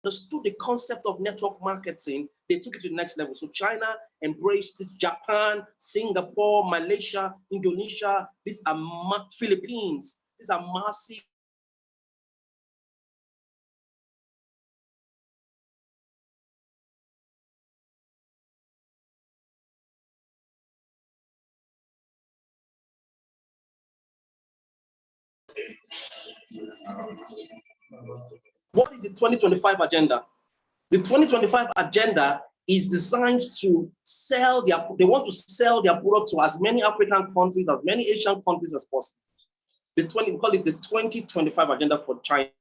understood the concept of network marketing, they took it to the next level. So China embraced it, Japan, Singapore, Malaysia, Indonesia, these are Philippines, these are massive. What is the 2025 agenda? The 2025 agenda is designed to sell they want to sell their product to as many African countries, as many Asian countries as possible. We call it the 2025 agenda for China.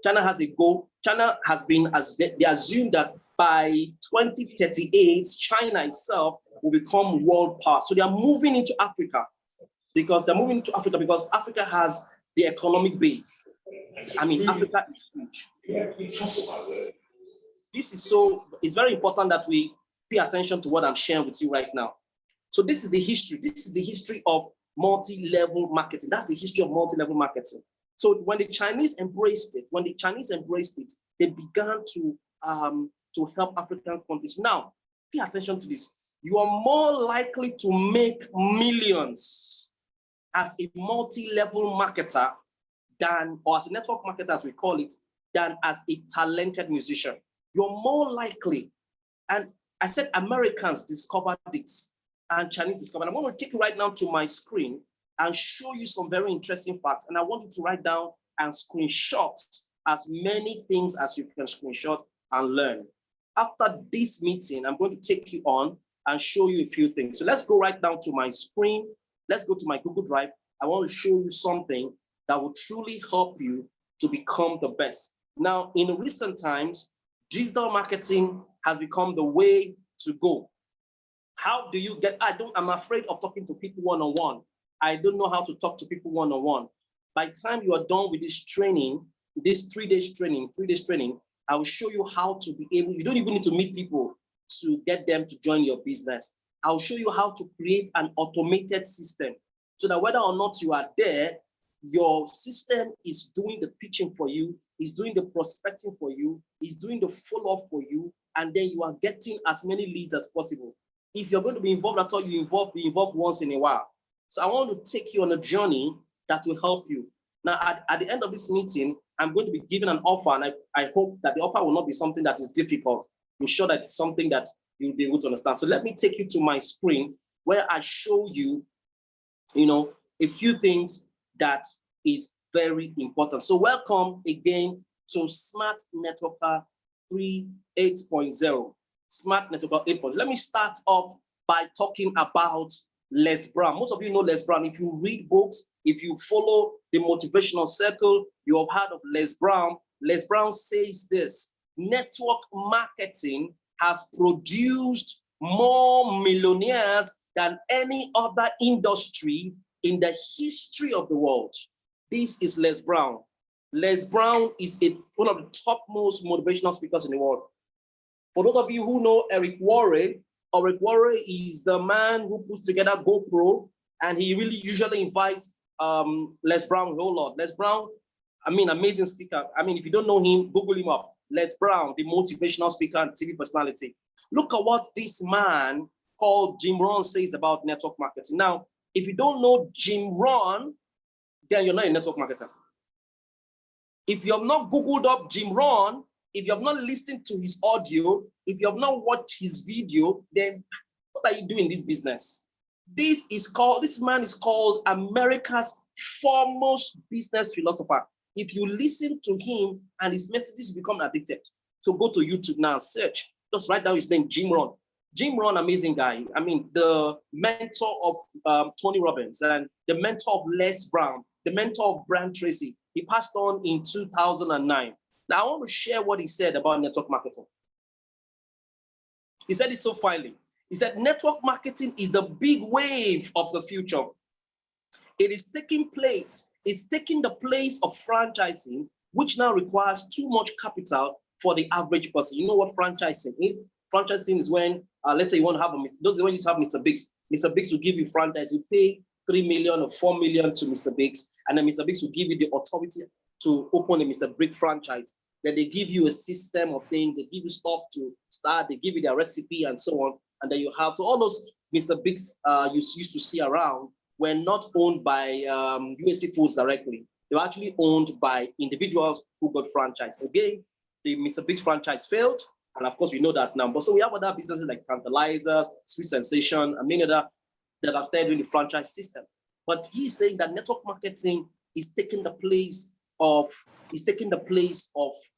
China has a goal. China has been, they assume that by 2038, China itself will become world power. So they are moving into Africa because Africa has the economic base. I mean, Africa is huge. It's very important that we pay attention to what I'm sharing with you right now. So this is the history. This is the history of multi-level marketing. That's the history of multi-level marketing. So when the Chinese embraced it, they began to help African countries. Now, pay attention to this. You are more likely to make millions as a multi-level marketer or as a network marketer, as we call it, than as a talented musician. You're more likely, and I said Americans discovered this and Chinese discovered. I'm going to take you right now to my screen and show you some very interesting facts. And I want you to write down and screenshot as many things as you can screenshot and learn. After this meeting, I'm going to take you on and show you a few things. So let's go right down to my screen. Let's go to my Google Drive. I want to show you something that will truly help you to become the best. Now, in recent times, digital marketing has become the way to go. How do you get, I'm afraid of talking to people one-on-one. I don't know how to talk to people one-on-one. By the time you are done with this training, this 3 days training, I will show you how to be able, you don't even need to meet people to get them to join your business. I'll show you how to create an automated system so that whether or not you are there, your system is doing the pitching for you, is doing the prospecting for you, is doing the follow-up for you, and then you are getting as many leads as possible. If you're going to be involved at all, be involved once in a while. So I want to take you on a journey that will help you. Now, at the end of this meeting, I'm going to be giving an offer, and I hope that the offer will not be something that is difficult. I'm sure that it's something that you'll be able to understand. So let me take you to my screen where I show you, a few things that is very important. So welcome again to Smart Networker 8.0. Smart Networker 8.0. Let me start off by talking about Les Brown. Most of you know Les Brown. If you read books, if you follow the motivational circle, you have heard of Les Brown. Les Brown says this: network marketing has produced more millionaires than any other industry in the history of the world. This is Les Brown. Les Brown is one of the topmost motivational speakers in the world. For those of you who know Eric Worre is the man who puts together GoPro, and he really usually invites Les Brown a whole lot. Les Brown, amazing speaker. If you don't know him, Google him up. Les Brown, the motivational speaker and TV personality. Look at what this man called Jim Rohn says about network marketing. Now, if you don't know Jim Rohn, then you're not a network marketer. If you have not Googled up Jim Rohn, if you have not listened to his audio, if you have not watched his video, then what are you doing in this business? This man is called America's foremost business philosopher. If you listen to him and his messages, you become addicted. So go to YouTube now, search, just write down his name, Jim Rohn. Jim Rohn, amazing guy. The mentor of Tony Robbins and the mentor of Les Brown, the mentor of Brian Tracy. He passed on in 2009. Now, I want to share what he said about network marketing. He said it so finely. He said, network marketing is the big wave of the future. It is taking place. It's taking the place of franchising, which now requires too much capital for the average person. You know what franchising is? Franchising is when, let's say you want to have those are when you have Mr. Biggs. Mr. Biggs will give you franchise. You pay 3 million or 4 million to Mr. Biggs, and then Mr. Biggs will give you the authority to open a Mr. Biggs franchise. that they give you a system of things, they give you stuff to start, they give you their recipe and so on, and then you have, so all those Mr. Bigs you used to see around were not owned by USC Foods directly. They were actually owned by individuals who got franchised. Again, the Mr. Biggs franchise failed, and of course we know that now. But so we have other businesses like Tantalizers, Sweet Sensation, and many other that have started in the franchise system. But he's saying that network marketing is taking the place of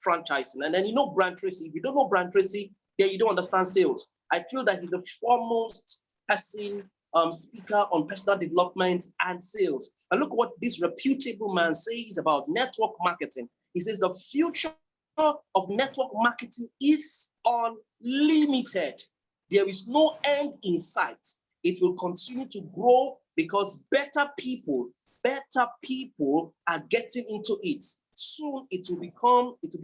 franchising. And then you know Brian Tracy. If you don't know Brian Tracy, then you don't understand sales. I feel that he's the foremost person, speaker on personal development and sales. And look what this reputable man says about network marketing. He says the future of network marketing is unlimited. There is no end in sight. It will continue to grow because better people are getting into it. Soon it will be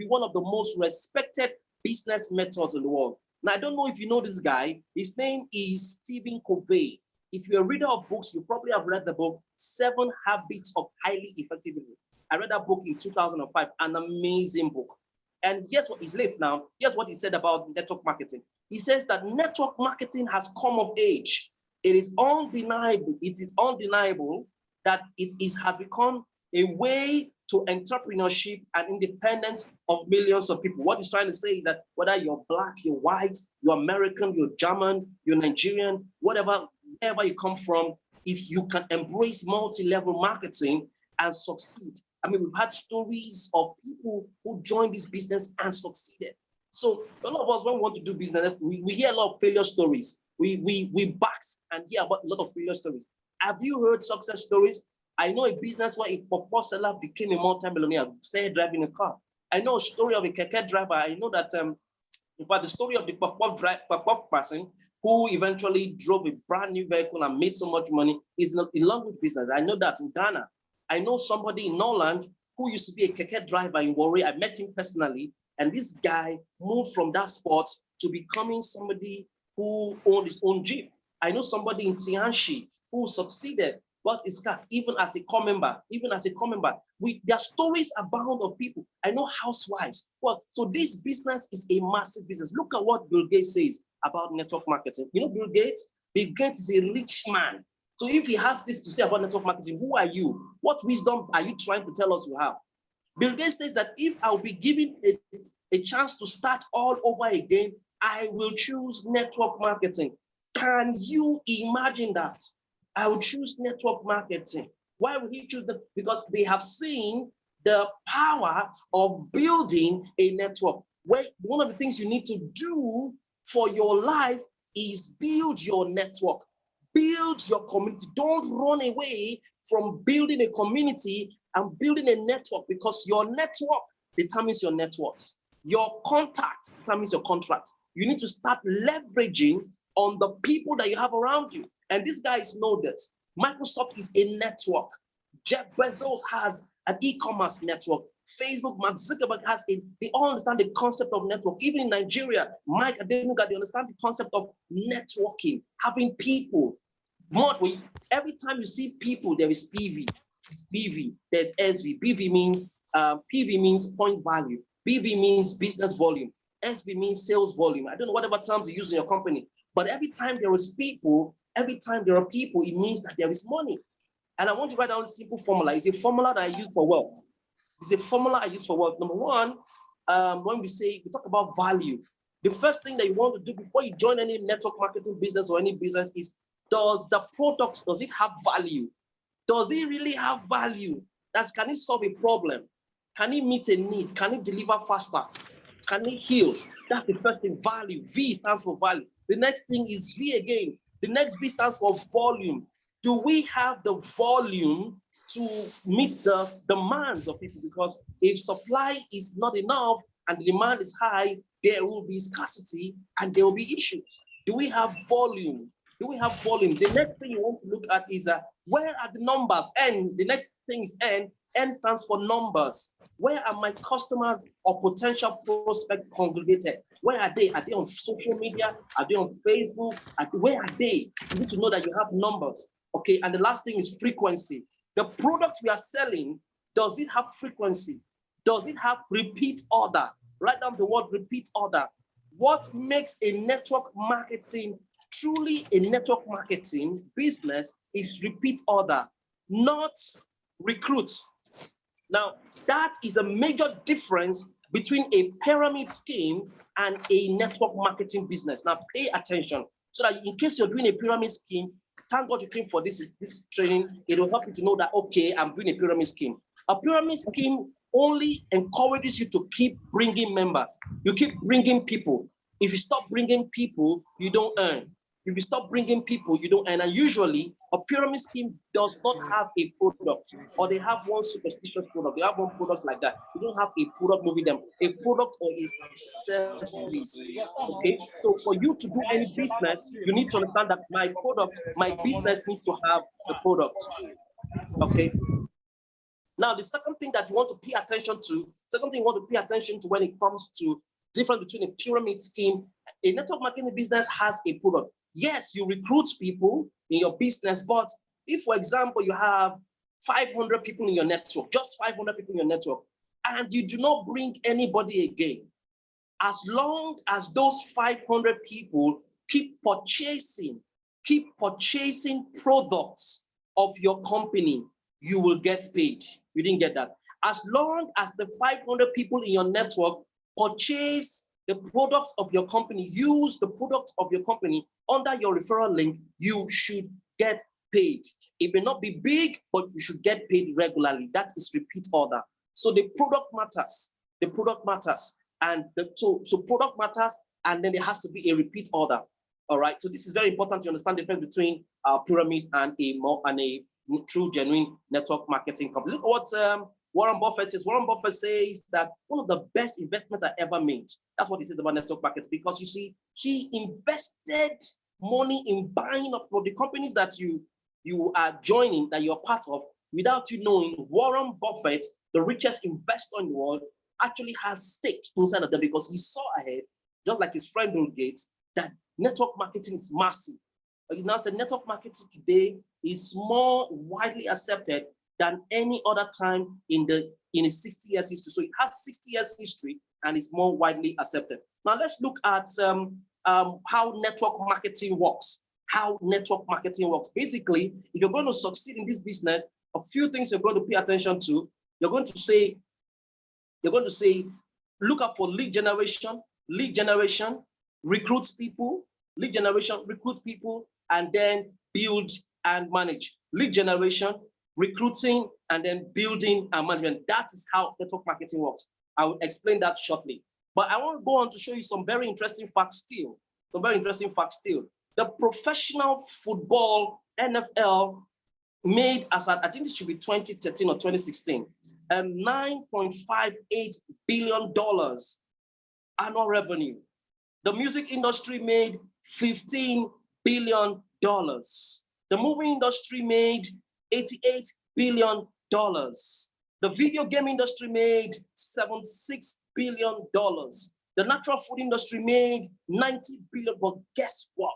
one of the most respected business methods in the world. Now, I don't know if you know this guy. His name is Stephen Covey. If you're a reader of books, you probably have read the book, 7 Habits of Highly Effective People. I read that book in 2005, an amazing book. And guess what? He's late now. Guess what he said about network marketing? He says that network marketing has come of age. It is undeniable. It is undeniable that has become a way to entrepreneurship and independence of millions of people. What he's trying to say is that whether you're black, you're white, you're American, you're German, you're Nigerian, wherever you come from, if you can embrace multi-level marketing and succeed. I mean, we've had stories of people who joined this business and succeeded. So a lot of us, when we want to do business, we hear a lot of failure stories. We bask and hear about a lot of failure stories. Have you heard success stories? I know a business where a puff-puff seller became a multi-millionaire, started driving a car. I know a story of a keke driver. I know that, in fact, the story of the puff-puff person who eventually drove a brand new vehicle and made so much money is in language business. I know that in Ghana. I know somebody in Norland who used to be a keke driver in Warri. I met him personally, and this guy moved from that sport to becoming somebody who owned his own Jeep. I know somebody in Tianchi who succeeded, got his car, even as a core member. There are stories abound of people. I know housewives. Well, so this business is a massive business. Look at what Bill Gates says about network marketing. You know Bill Gates? Bill Gates is a rich man. So if he has this to say about network marketing, who are you? What wisdom are you trying to tell us you have? Bill Gates says that if I'll be given a chance to start all over again, I will choose network marketing. Can you imagine that? I would choose network marketing. Why would he choose that? Because they have seen the power of building a network. Where one of the things you need to do for your life is build your network, build your community. Don't run away from building a community and building a network, because your network determines your net worth. Your contact determines your contract. You need to start leveraging on the people that you have around you. And these guys know this. Microsoft is a network. Jeff Bezos has an e-commerce network. Facebook, Mark Zuckerberg has they all understand the concept of network. Even in Nigeria, Mike Adenuga, they understand the concept of networking, having people. Every time you see people, there is PV. It's PV. There's SV. PV means PV means point value. BV means business volume. SV means sales volume. I don't know whatever terms you use in your company, but every time there is people, every time there are people, it means that there is money. And I want to write down a simple formula. It's a formula that I use for wealth. It's a formula I use for wealth. Number one, when we talk about value, the first thing that you want to do before you join any network marketing business or any business is, does the product, does it have value? Does it really have value? Can it solve a problem? Can it meet a need? Can it deliver faster? Can it heal? That's the first thing, value. V stands for value. The next thing is V again. The next V stands for volume. Do we have the volume to meet the demands of people? Because if supply is not enough and the demand is high, there will be scarcity and there will be issues. Do we have volume? Do we have volume? The next thing you want to look at is where are the numbers? N, the next thing is N. N stands for numbers. Where are my customers or potential prospects congregated? Where are they? Are they on social media? Are they on Facebook? Where are they? You need to know that you have numbers. Okay, and the last thing is frequency. The product we are selling, does it have frequency? Does it have repeat order? Write down the word repeat order. What makes a network marketing truly a network marketing business is repeat order, not recruit. Now, that is a major difference between a pyramid scheme and a network marketing business. Now, pay attention so that in case you're doing a pyramid scheme, thank God you came for this training. It will help you to know that, okay, I'm doing a pyramid scheme. A pyramid scheme only encourages you to keep bringing members. You keep bringing people. If you stop bringing people, you don't earn. If you stop bringing people, you don't earn. And usually, a pyramid scheme does not have a product, or they have one superstitious product. They have one product like that. You don't have a product moving them, a product or a service. Okay, so for you to do any business, you need to understand that my product, my business needs to have a product. Okay. Now, the second thing that you want to pay attention to, when it comes to difference between a pyramid scheme, a network marketing business has a product. Yes, you recruit people in your business, but if, for example, you have 500 people in your network, just 500 people in your network, and you do not bring anybody again, as long as those 500 people keep purchasing products of your company, you will get paid. You didn't get that. As long as the 500 people in your network purchase the products of your company, use the products of your company under your referral link, you should get paid. It may not be big, but you should get paid regularly. That is repeat order. So the product matters. The product matters. And so product matters, and then there has to be a repeat order. All right. So this is very important to understand the difference between pyramid and a true, genuine network marketing company. Look at what Warren Buffett says. Warren Buffett says that one of the best investments I ever made. That's what he says about network marketing, because you see, he invested money in buying up for the companies that you are joining, that you're part of, without you knowing. Warren Buffett, the richest investor in the world, actually has stake inside of them, because he saw ahead, just like his friend Bill Gates, that network marketing is massive. He now said network marketing today is more widely accepted than any other time in its 60 years history. So it has 60 years history and is more widely accepted. Now let's look at how network marketing works. Basically, if you're going to succeed in this business, a few things you're going to pay attention to. You're going to say, look out for lead generation, recruit people, and then build and manage. Lead generation, recruiting, and then building and management. That is how network marketing works. I will explain that shortly. But I want to go on to show you some very interesting facts still. The professional football, NFL, made as I think it should be 2013 or 2016, $9.58 billion annual revenue. The music industry made $15 billion. The movie industry made $88 billion. The video game industry made $76 billion. The natural food industry made $90 billion. But guess what?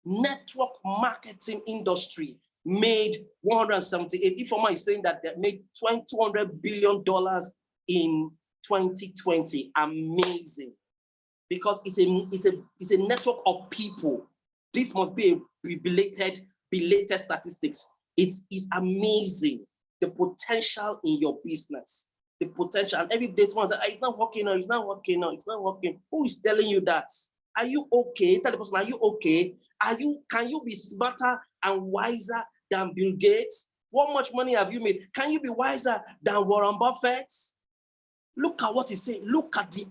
Network marketing industry made 178. Informa is saying that they made $200 billion in 2020. Amazing. Because it's a network of people. This must be a belated statistics. It is amazing, the potential in your business. The potential. And every day someone says, it's not working now, it's not working. Who is telling you that? Are you okay? Tell the person, are you okay? Can you be smarter and wiser than Bill Gates? What much money have you made? Can you be wiser than Warren Buffett? Look at what he's saying. Look at the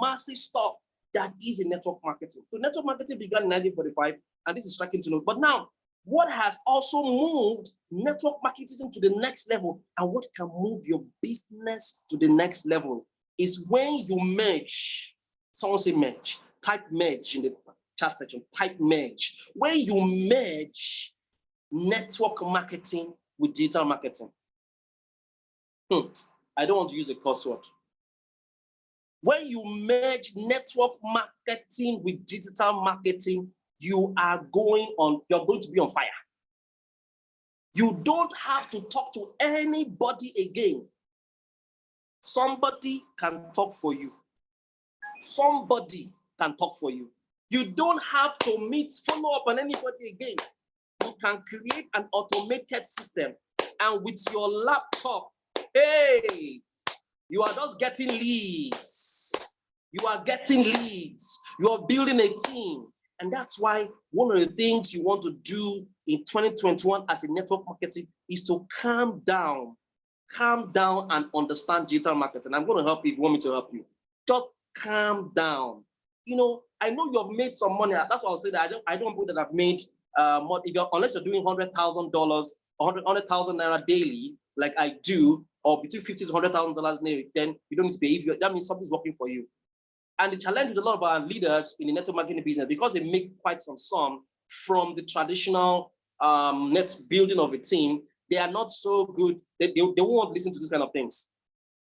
massive stuff that is in network marketing. So network marketing began in 1945, and this is striking to note. But now, what has also moved network marketing to the next level, and what can move your business to the next level, is when you merge. Someone say merge. Type merge in the chat section. Type merge. When you merge network marketing with digital marketing. I don't want to use a curse word. When you merge network marketing with digital marketing, you're going to be on fire. You don't have to talk to anybody again. Somebody can talk for you. Somebody can talk for you. You don't have to follow up on anybody again. You can create an automated system, and with your laptop, hey, you are just getting leads. You are getting leads. You are building a team. And that's why one of the things you want to do in 2021 as a network marketing is to calm down and understand digital marketing. I'm going to help you if you want me to help you. Just calm down. You know, I know you have made some money. That's why I'll say that I don't believe that I've made more, unless you're doing $100,000 or 100,000 naira daily, like I do, or between $50,000 to $100,000 daily, then you don't need to pay. That means something's working for you. And the challenge with a lot of our leaders in the network marketing business, because they make quite some sum from the traditional net building of a team, they are not so good. They won't listen to these kind of things.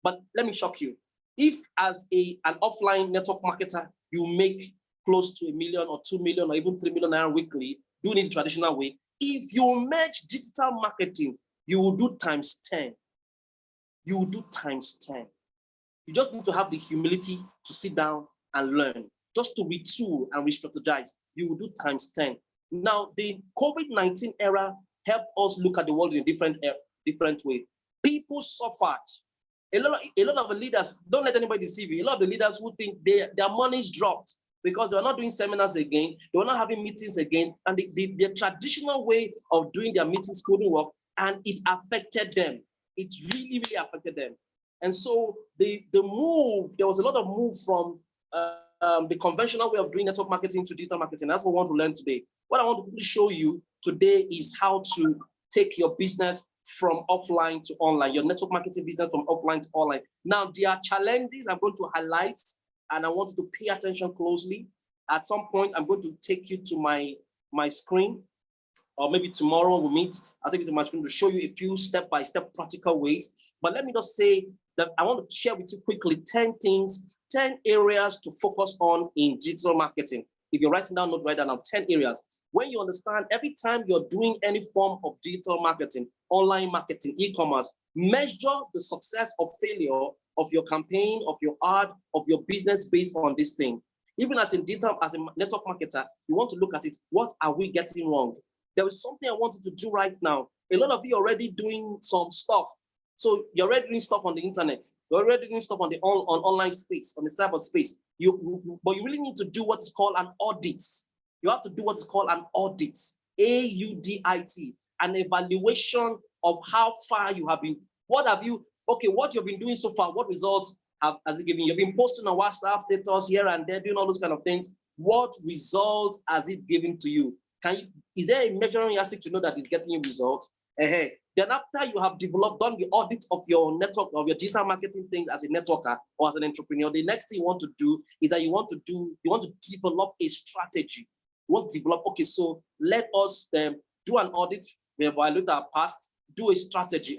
But let me shock you. If as an offline network marketer, you make close to $1 million or 2 million or even 3 million naira weekly, doing it the traditional way, if you merge digital marketing, you will do times 10. You will do times 10. You just need to have the humility to sit down and learn, just to retool and re-strategize. You will do times 10. Now, the COVID-19 era helped us look at the world in a different way. People suffered. A lot of the leaders, don't let anybody deceive you. A lot of the leaders who think their money's dropped because they are not doing seminars again, they were not having meetings again, and the traditional way of doing their meetings couldn't work, and it affected them. It really, really affected them. And so the move, there was a lot of move from the conventional way of doing network marketing to digital marketing. That's what we want to learn today. What I want to quickly show you today is how to take your business from offline to online, your network marketing business from offline to online. Now, there are challenges I'm going to highlight, and I want you to pay attention closely. At some point, I'm going to take you to my screen, or maybe tomorrow we'll meet. I'll take you to my screen to show you a few step-by-step practical ways. But let me just say that I want to share with you quickly 10 things, 10 areas to focus on in digital marketing. If you're writing down, write down 10 areas. When you understand, every time you're doing any form of digital marketing, online marketing, e-commerce, measure the success or failure of your campaign, of your ad, of your business based on this thing. Even as a network marketer, you want to look at it. What are we getting wrong? There is something I wanted to do right now. A lot of you are already doing some stuff. So you're already doing stuff on the internet. You're already doing stuff on the online space, on the cyber space. But you really need to do what is called an audit. You have to do what is called an audit, AUDIT, an evaluation of how far you have been. What you've been doing so far, what results has it given you? You've been posting on WhatsApp status here and there, doing all those kind of things. What results has it given to you? Is there a measuring yardstick to know that it's getting you results? Then after you have done the audit of your network, of your digital marketing thing as a networker or as an entrepreneur, the next thing you want to do is that you want to develop a strategy. You want to develop, so let us do an audit, we evaluate our past, do a strategy,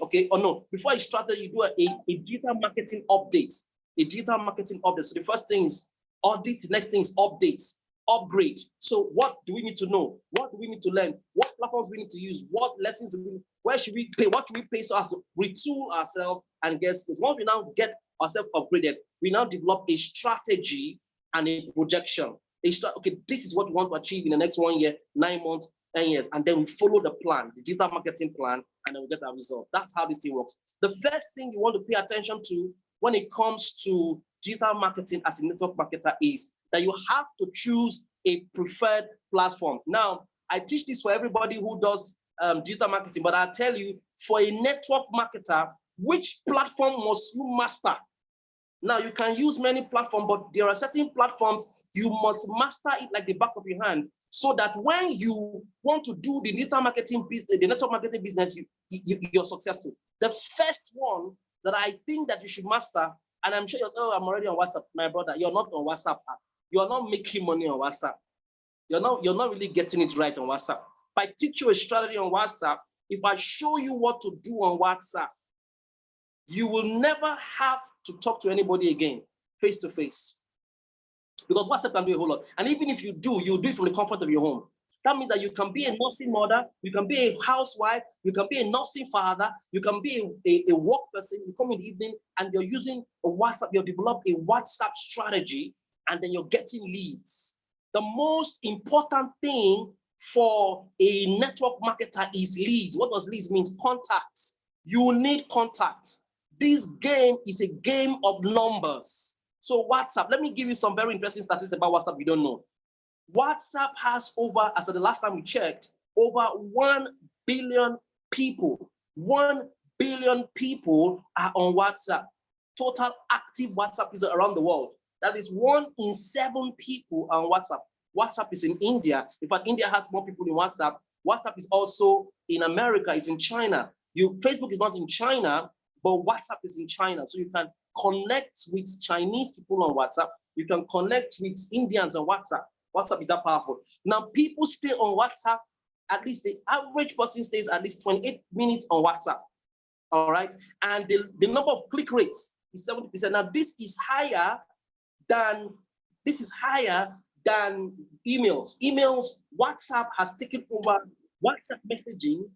before a strategy, do a digital marketing update. A digital marketing update. So the first thing is audit, the next thing is update. Upgrade. So what do we need to know? What do we need to learn? What platforms we need to use? What lessons do we? Where should we pay? What should we pay so as to retool ourselves and get skills? Once we now get ourselves upgraded, we now develop a strategy and a projection. This is what we want to achieve in the next 1 year, 9 months, 10 years, and then we follow the plan, the digital marketing plan, and then we get our result. That's how this thing works. The first thing you want to pay attention to when it comes to digital marketing as a network marketer is that you have to choose a preferred platform. Now, I teach this for everybody who does digital marketing, but I'll tell you, for a network marketer, which platform must you master? Now, you can use many platforms, but there are certain platforms you must master it like the back of your hand, so that when you want to do the digital marketing business, the network marketing business, you're successful. The first one that I think that you should master, and I'm sure I'm already on WhatsApp, my brother, you're not on WhatsApp app. You're not making money on WhatsApp. You're not really getting it right on WhatsApp. If I teach you a strategy on WhatsApp, if I show you what to do on WhatsApp, you will never have to talk to anybody again, face to face. Because WhatsApp can do a whole lot. And even if you do it from the comfort of your home. That means that you can be a nursing mother, you can be a housewife, you can be a nursing father, you can be a work person. You come in the evening and you're using a WhatsApp, you've developed a WhatsApp strategy, and then you're getting leads. The most important thing for a network marketer is leads. What does leads mean? Contacts. You need contacts. This game is a game of numbers. So WhatsApp, let me give you some very interesting statistics about WhatsApp you don't know. WhatsApp has over, as of the last time we checked, over 1 billion people. 1 billion people are on WhatsApp. Total active WhatsApp users around the world. That is 1 in 7 people on WhatsApp. WhatsApp is in India. In fact, India has more people in WhatsApp. WhatsApp is also in America, is in China. Facebook is not in China, but WhatsApp is in China. So you can connect with Chinese people on WhatsApp. You can connect with Indians on WhatsApp. WhatsApp is that powerful. Now, people stay on WhatsApp, at least the average person stays at least 28 minutes on WhatsApp. All right. And the number of click rates is 70%. Now, this is higher than emails. WhatsApp has taken over. WhatsApp messaging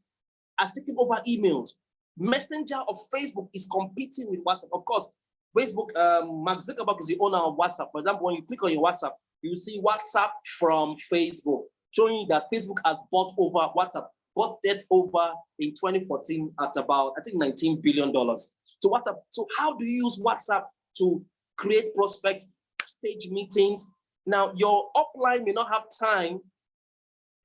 has taken over emails. Messenger of Facebook is competing with WhatsApp. Of course, Facebook, Mark Zuckerberg is the owner of WhatsApp. For example, when you click on your WhatsApp, you see WhatsApp from Facebook, showing that Facebook has bought over WhatsApp, bought that over in 2014 at about, I think, $19 billion. So WhatsApp. So how do you use WhatsApp to create prospects, stage meetings? Now, your upline may not have time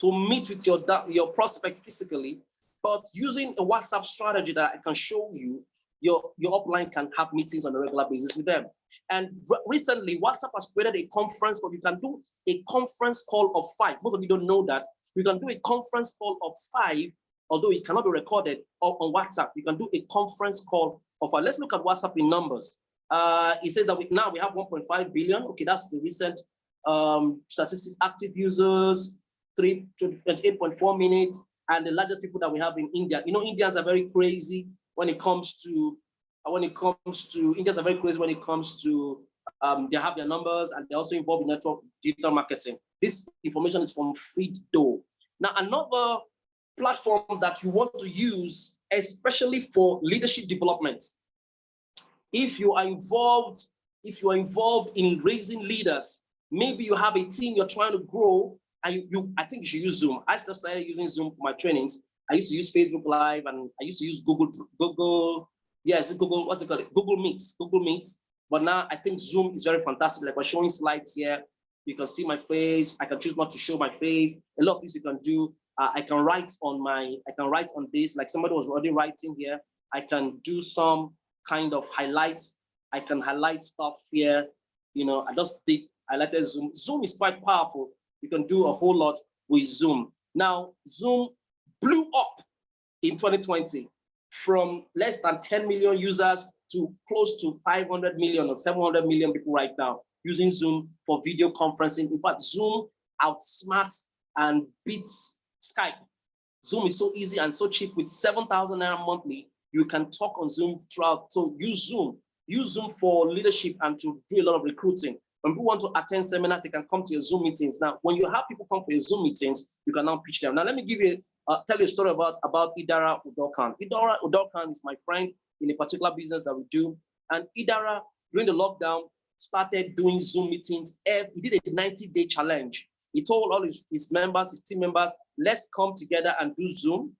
to meet with your prospect physically, but using a WhatsApp strategy that I can show you, your upline can have meetings on a regular basis with them. And recently, WhatsApp has created a conference call. You can do a conference call of 5. Most of you don't know that. You can do a conference call of 5, although it cannot be recorded on WhatsApp. You can do a conference call of 5. Let's look at WhatsApp in numbers. It says that now we have 1.5 billion. Okay, that's the recent statistics. Active users, 28.4 minutes. And the largest people that we have in India. You know, Indians are very crazy when it comes to Indians are very crazy when it comes to they have their numbers, and they're also involved in network digital marketing. This information is from Feeddo. Now, another platform that you want to use, especially for leadership development, if you are involved in raising leaders, maybe you have a team you're trying to grow, and I think you should use Zoom. I just started using Zoom for my trainings. I used to use Facebook Live, and I used to use Google, what's it called? Google Meets. But now I think Zoom is very fantastic. Like we're showing slides here. You can see my face. I can choose not to show my face. A lot of things you can do. I can write on this, like somebody was already writing here. I can do some kind of highlights. I can highlight stuff here. You know, I just highlighted Zoom. Zoom is quite powerful. You can do a whole lot with Zoom. Now, Zoom blew up in 2020 from less than 10 million users to close to 500 million or 700 million people right now using Zoom for video conferencing. In fact, Zoom outsmarts and beats Skype. Zoom is so easy and so cheap. With 7,000 naira monthly, you can talk on Zoom throughout. So use Zoom. Use Zoom for leadership and to do a lot of recruiting. When people want to attend seminars, they can come to your Zoom meetings. Now, when you have people come for your Zoom meetings, you can now pitch them. Now, let me tell you a story about Idara Udorkan. Idara Udorkan is my friend in a particular business that we do. And Idara, during the lockdown, started doing Zoom meetings. He did a 90-day challenge. He told all his members, his team members, let's come together and do Zoom.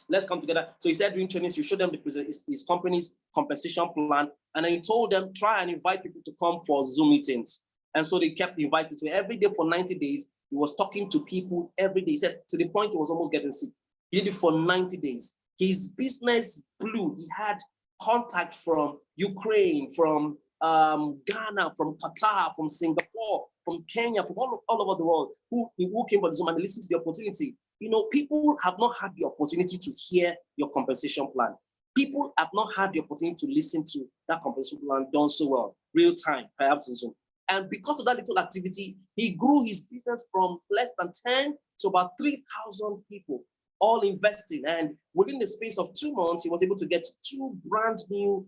Let's come together. So he said during trainings, you show them his company's compensation plan. And then he told them, try and invite people to come for Zoom meetings. And so they kept inviting. So every day for 90 days, he was talking to people every day. He said to the point he was almost getting sick. He did it for 90 days. His business blew. He had contact from Ukraine, from Ghana, from Qatar, from Singapore, from Kenya, from all over the world who came for Zoom and listened to the opportunity. You know, people have not had the opportunity to hear your compensation plan. People have not had the opportunity to listen to that compensation plan done so well, real time, perhaps in Zoom. And because of that little activity, he grew his business from less than 10 to about 3,000 people, all investing. And within the space of 2 months, he was able to get 2 brand new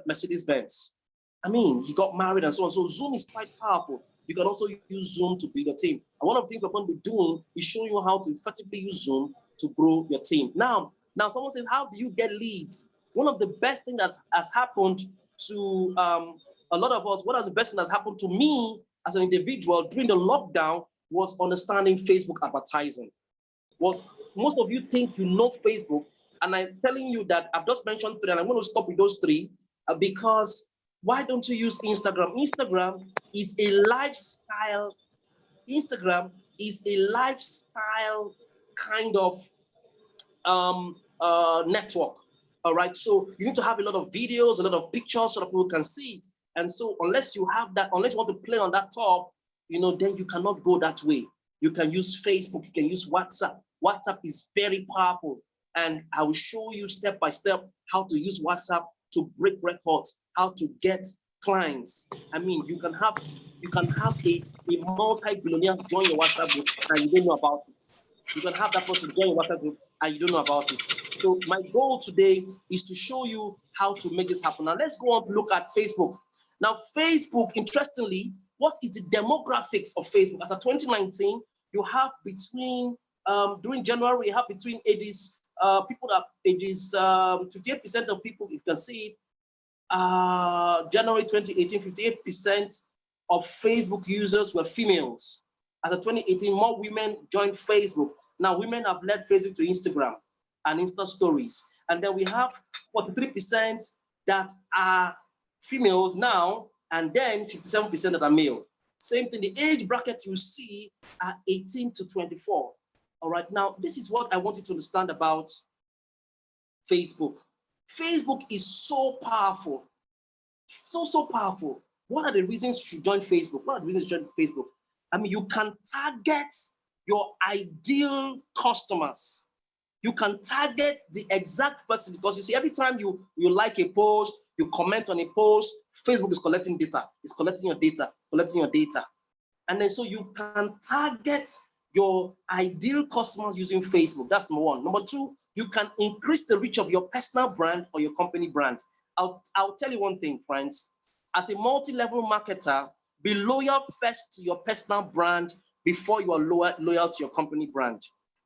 Mercedes-Benz. I mean, he got married and so on. So Zoom is quite powerful. You can also use Zoom to build a team. And one of the things we're going to be doing is showing you how to effectively use Zoom to grow your team. Now someone says, how do you get leads? One of the best things that has happened to a lot of us, what is the best thing that's happened to me as an individual during the lockdown was understanding Facebook advertising. Was most of you think you know Facebook, and I'm telling you that I've just mentioned three, and I'm going to stop with those three because why don't you use Instagram? Instagram is a lifestyle. Instagram is a lifestyle kind of network. All right, so you need to have a lot of videos, a lot of pictures so that people can see it. And so unless you have that, unless you want to play on that top, then you cannot go that way. You can use Facebook, you can use WhatsApp. WhatsApp is very powerful. And I will show you step by step how to use WhatsApp to break records, how to get clients. I mean, you can have a multi-billionaire join your WhatsApp group and you don't know about it. You can have that person join your WhatsApp group and you don't know about it. So my goal today is to show you how to make this happen. Now let's go on to look at Facebook. Now Facebook, interestingly, what is the demographics of Facebook? As of 2019, you have between, during January, you have between ages, people that ages 58% of people, you can see it, January 2018, 58% of Facebook users were females. As of 2018, more women joined Facebook. Now women have led Facebook to Instagram and Insta stories. And then we have 43% that are female now, and then 57% that are male. Same thing, the age bracket you see are 18 to 24. All right, now this is what I want you to understand about Facebook. Facebook is so powerful, so powerful. What are the reasons you should join Facebook? What are the reasons you join Facebook? I mean, you can target your ideal customers. You can target the exact person, because you see, every time you like a post, you comment on a post, Facebook is collecting data. It's collecting your data, And then so you can target your ideal customers using Facebook. That's number one. Number two, you can increase the reach of your personal brand or your company brand. I'll tell you one thing, friends. As a multi-level marketer, be loyal first to your personal brand before you are loyal to your company brand.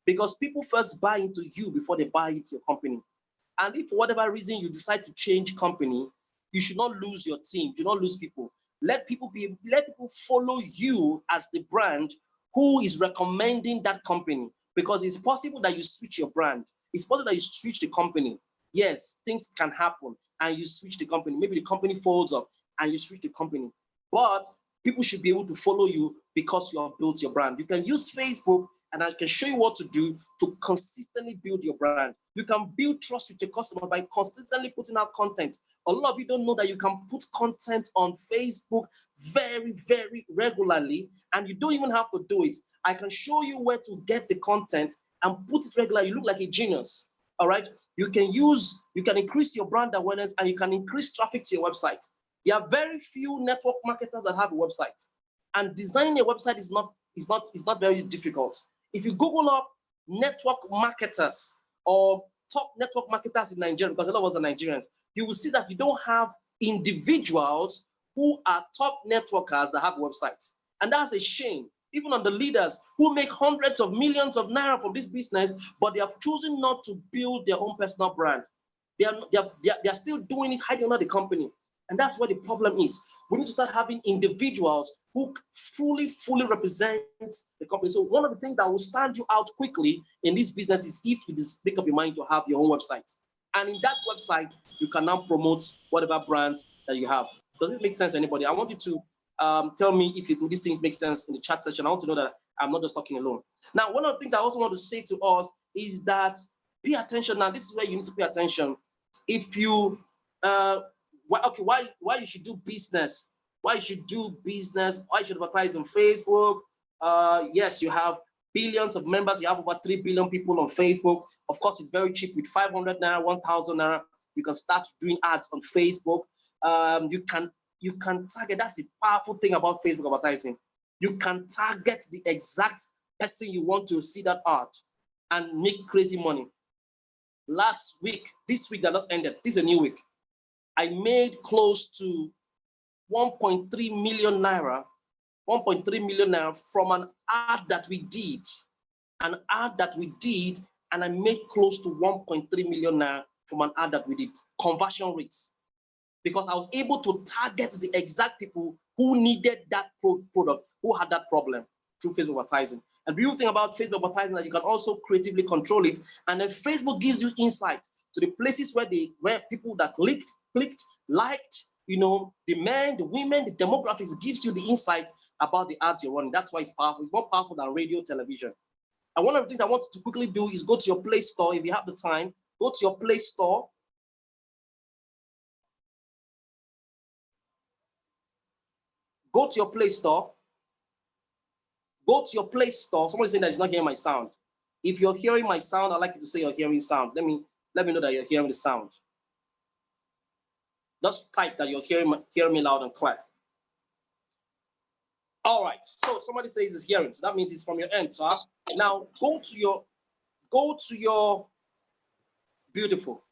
Because people first buy into you before they buy into your company. And if for whatever reason you decide to change company, you should not lose your team. You should not lose people. Let people follow you as the brand who is recommending that company. Because it's possible that you switch your brand. It's possible that you switch the company. Yes, things can happen and you switch the company. Maybe the company folds up and you switch the company. But people should be able to follow you because you have built your brand. You can use Facebook, and I can show you what to do to consistently build your brand. You can build trust with your customer by consistently putting out content. A lot of you don't know that you can put content on Facebook very, very regularly, and you don't even have to do it. I can show you where to get the content and put it regularly. You look like a genius. All right. You can increase your brand awareness, and you can increase traffic to your website. There are very few network marketers that have a website, and designing a website is not very difficult. If you Google up network marketers or top network marketers in Nigeria, because a lot of us are Nigerians, you will see that you don't have individuals who are top networkers that have websites, and that's a shame. Even on the leaders who make hundreds of millions of naira from this business, but they have chosen not to build their own personal brand. They are still doing it hiding under the company. And that's where the problem is. We need to start having individuals who fully represent the company. So one of the things that will stand you out quickly in this business is if you just make up your mind to have your own website. And in that website, you can now promote whatever brands that you have. Does it make sense to anybody? I want you to tell me if these things make sense in the chat section. I want to know that I'm not just talking alone. Now, one of the things I also want to say to us is that pay attention. Now, this is where you need to pay attention. If you why you should do business, why you should advertise on Facebook. Yes, you have billions of members. You have over 3 billion people on Facebook. Of course, it's very cheap. With 500 naira, 1,000 naira, you can start doing ads on Facebook. You can target. That's the powerful thing about Facebook advertising. You can target the exact person you want to see that ad and make crazy money. This week that just ended, this is a new week, I made close to 1.3 million naira, 1.3 million naira from an ad that we did, and I made close to 1.3 million naira from an ad that we did. Conversion rates, because I was able to target the exact people who needed that product, who had that problem through Facebook advertising. And the beautiful thing about Facebook advertising is that you can also creatively control it, and then Facebook gives you insight to the places where people that clicked, liked, you know, the men, the women, the demographics, gives you the insight about the ads you're running. That's why it's powerful. It's more powerful than radio, television. And one of the things I want to quickly do is go to your Play Store. If you have the time, go to your Play Store. Go to your Play Store. Go to your Play Store. Somebody's saying that he's not hearing my sound. If you're hearing my sound, I'd like you to say you're hearing sound. Let me know that you're hearing the sound. Just type that you're hearing me loud and clear. All right. So somebody says it's hearing. So that means it's from your end. So now go to your beautiful.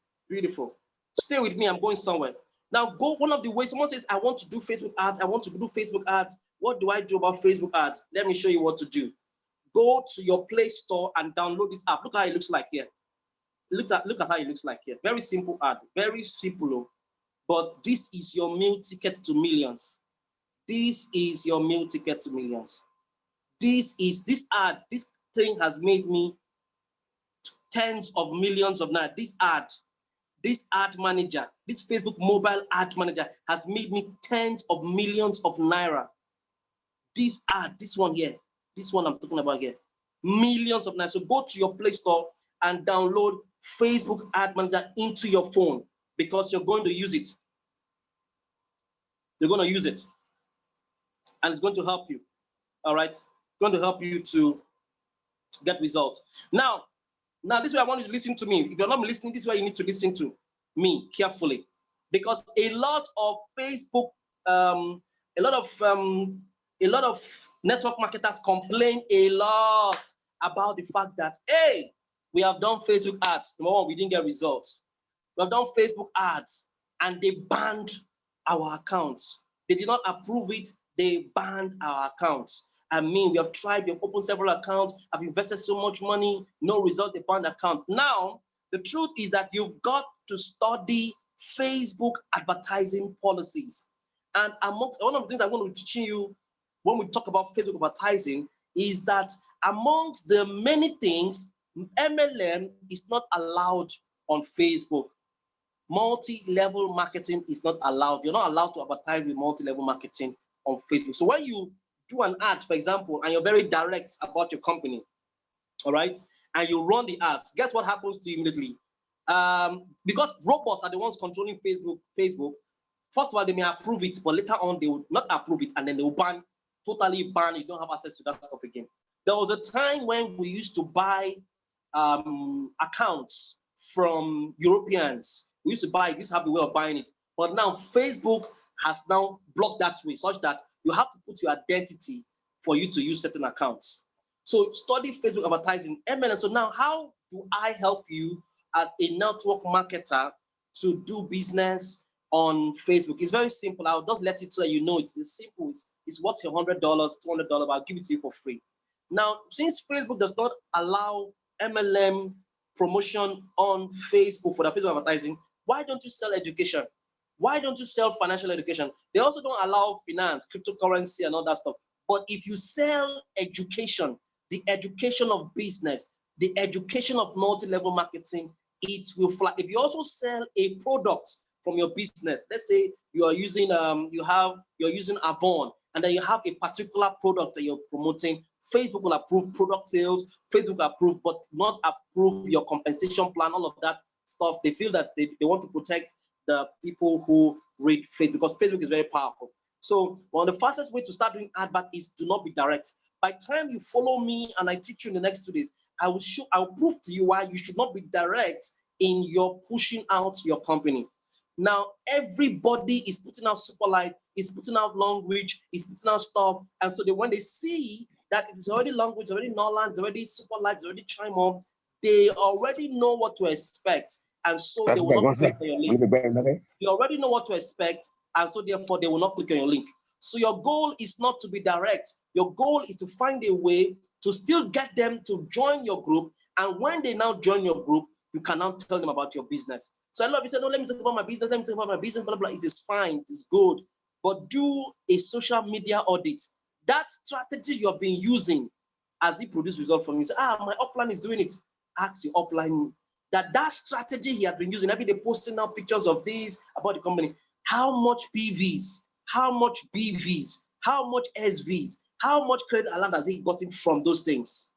Stay with me. I'm going somewhere. Now go one of the ways. Someone says, I want to do Facebook ads. I want to do Facebook ads. What do I do about Facebook ads? Let me show you what to do. Go to your Play Store and download this app. Look how it looks like here. Look at how it looks like here. Very simple ad. Very simple. But this is your meal ticket to millions. This is your meal ticket to millions. This ad. This thing has made me tens of millions of naira. This ad manager, this Facebook mobile ad manager has made me tens of millions of naira. This ad, this one here, this one I'm talking about here, millions of naira. So go to your Play Store and download Facebook ad manager into your phone, because you're going to use it. You're going to use it, and it's going to help you. All right, it's going to help you to get results. Now this is where I want you to listen to me. If you're not listening, this is where you need to listen to me carefully, because a lot of Facebook, a lot of network marketers complain a lot about the fact that, hey, we have done Facebook ads. Number one, we didn't get results. We have done Facebook ads and they banned our accounts. They did not approve it. They banned our accounts. I mean, we have tried, we have opened several accounts, I've invested so much money, no result, they banned account. Now, the truth is that you've got to study Facebook advertising policies. And amongst one of the things I'm going to be teaching you when we talk about Facebook advertising is that amongst the many things, MLM is not allowed on Facebook. Multi-level marketing is not allowed. You're not allowed to advertise with multi-level marketing on Facebook. So when you do an ad, for example, and you're very direct about your company, all right, and you run the ads, guess what happens to you immediately? Because robots are the ones controlling Facebook, first of all, they may approve it, but later on, they will not approve it, and then they will totally ban, you don't have access to that stuff again. There was a time when we used to buy accounts from Europeans. We used to have the way of buying it. But now Facebook has now blocked that way, such that you have to put your identity for you to use certain accounts. So study Facebook advertising, MLM. So now how do I help you as a network marketer to do business on Facebook? It's very simple. I'll just let it so that you know it's simple. It's worth your $100, $200, but I'll give it to you for free. Now, since Facebook does not allow MLM promotion on Facebook for the Facebook advertising, why don't you sell education? Why don't you sell financial education? They also don't allow finance, cryptocurrency, and all that stuff. But if you sell education, the education of business, the education of multi-level marketing, it will fly. If you also sell a product from your business, let's say you are using you're using Avon, and then you have a particular product that you're promoting, Facebook will approve product sales, Facebook will approve, but not approve your compensation plan, all of that stuff. They feel that they want to protect the people who read Facebook, because Facebook is very powerful. So one of the fastest way to start doing advert is to not be direct. By the time you follow me and I teach you in the next 2 days, I will prove to you why you should not be direct in your pushing out your company. Now, everybody is putting out Superlight, is putting out long reach, is putting out stuff. And so when they see that it's already long reach, it's already Norland, it's already Superlight, it's already Chime On, they already know what to expect. And so they will not wait for your link. They already know what to expect. and so therefore they will not click on your link. So your goal is not to be direct. Your goal is to find a way to still get them to join your group. And when they now join your group, you can now tell them about your business. So a lot of people say, no, let me talk about my business, let me talk about my business, blah, blah, blah. It is fine, it is good. But do a social media audit. That strategy you've been using, as it produces results from you, say, my upline is doing it. Ask your upline that strategy he has been using, every day posting now pictures of these about the company. How much PVs, how much BVs, how much SVs, how much credit alert has he gotten from those things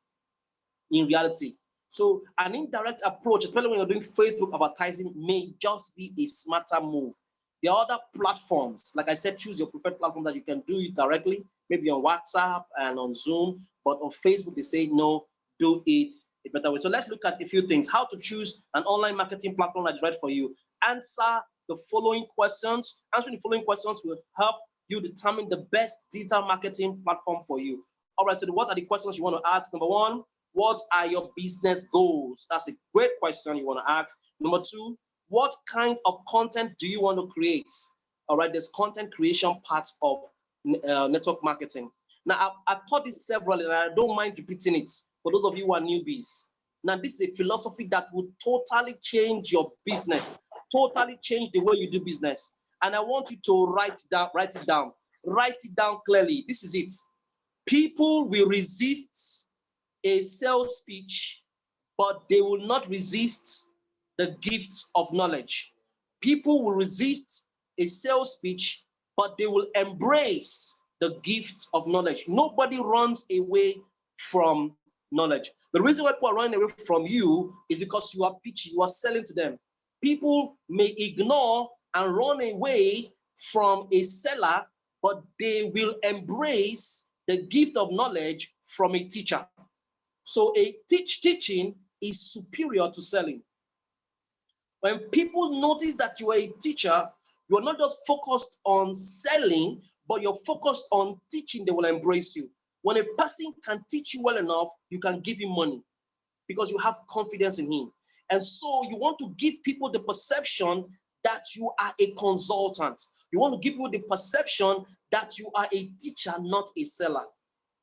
in reality? So an indirect approach, especially when you're doing Facebook advertising, may just be a smarter move. There are other platforms, like I said, choose your preferred platform that you can do it directly, maybe on WhatsApp and on Zoom, but on Facebook, they say no, do it a better way. So let's look at a few things. How to choose an online marketing platform that is right for you. Answer the following questions. Answering the following questions will help you determine the best digital marketing platform for you. All right, so what are the questions you want to ask? Number one, what are your business goals? That's a great question you want to ask. Number two, what kind of content do you want to create? All right, there's content creation part of network marketing. Now, I've taught this several, and I don't mind repeating it for those of you who are newbies. Now, this is a philosophy that would totally change your business, totally change the way you do business. And I want you to write it down clearly. This is it. People will resist a sales speech, but they will not resist the gifts of knowledge. People will resist a sales speech, but they will embrace the gifts of knowledge. Nobody runs away from knowledge. The reason why people are running away from you is because you are pitching, you are selling to them. People may ignore and run away from a seller, but they will embrace the gift of knowledge from a teacher. So a teaching is superior to selling. When people notice that you are a teacher, you are not just focused on selling, but you're focused on teaching, they will embrace you. When a person can teach you well enough, you can give him money because you have confidence in him. And so you want to give people the perception that you are a consultant. You want to give people the perception that you are a teacher, not a seller,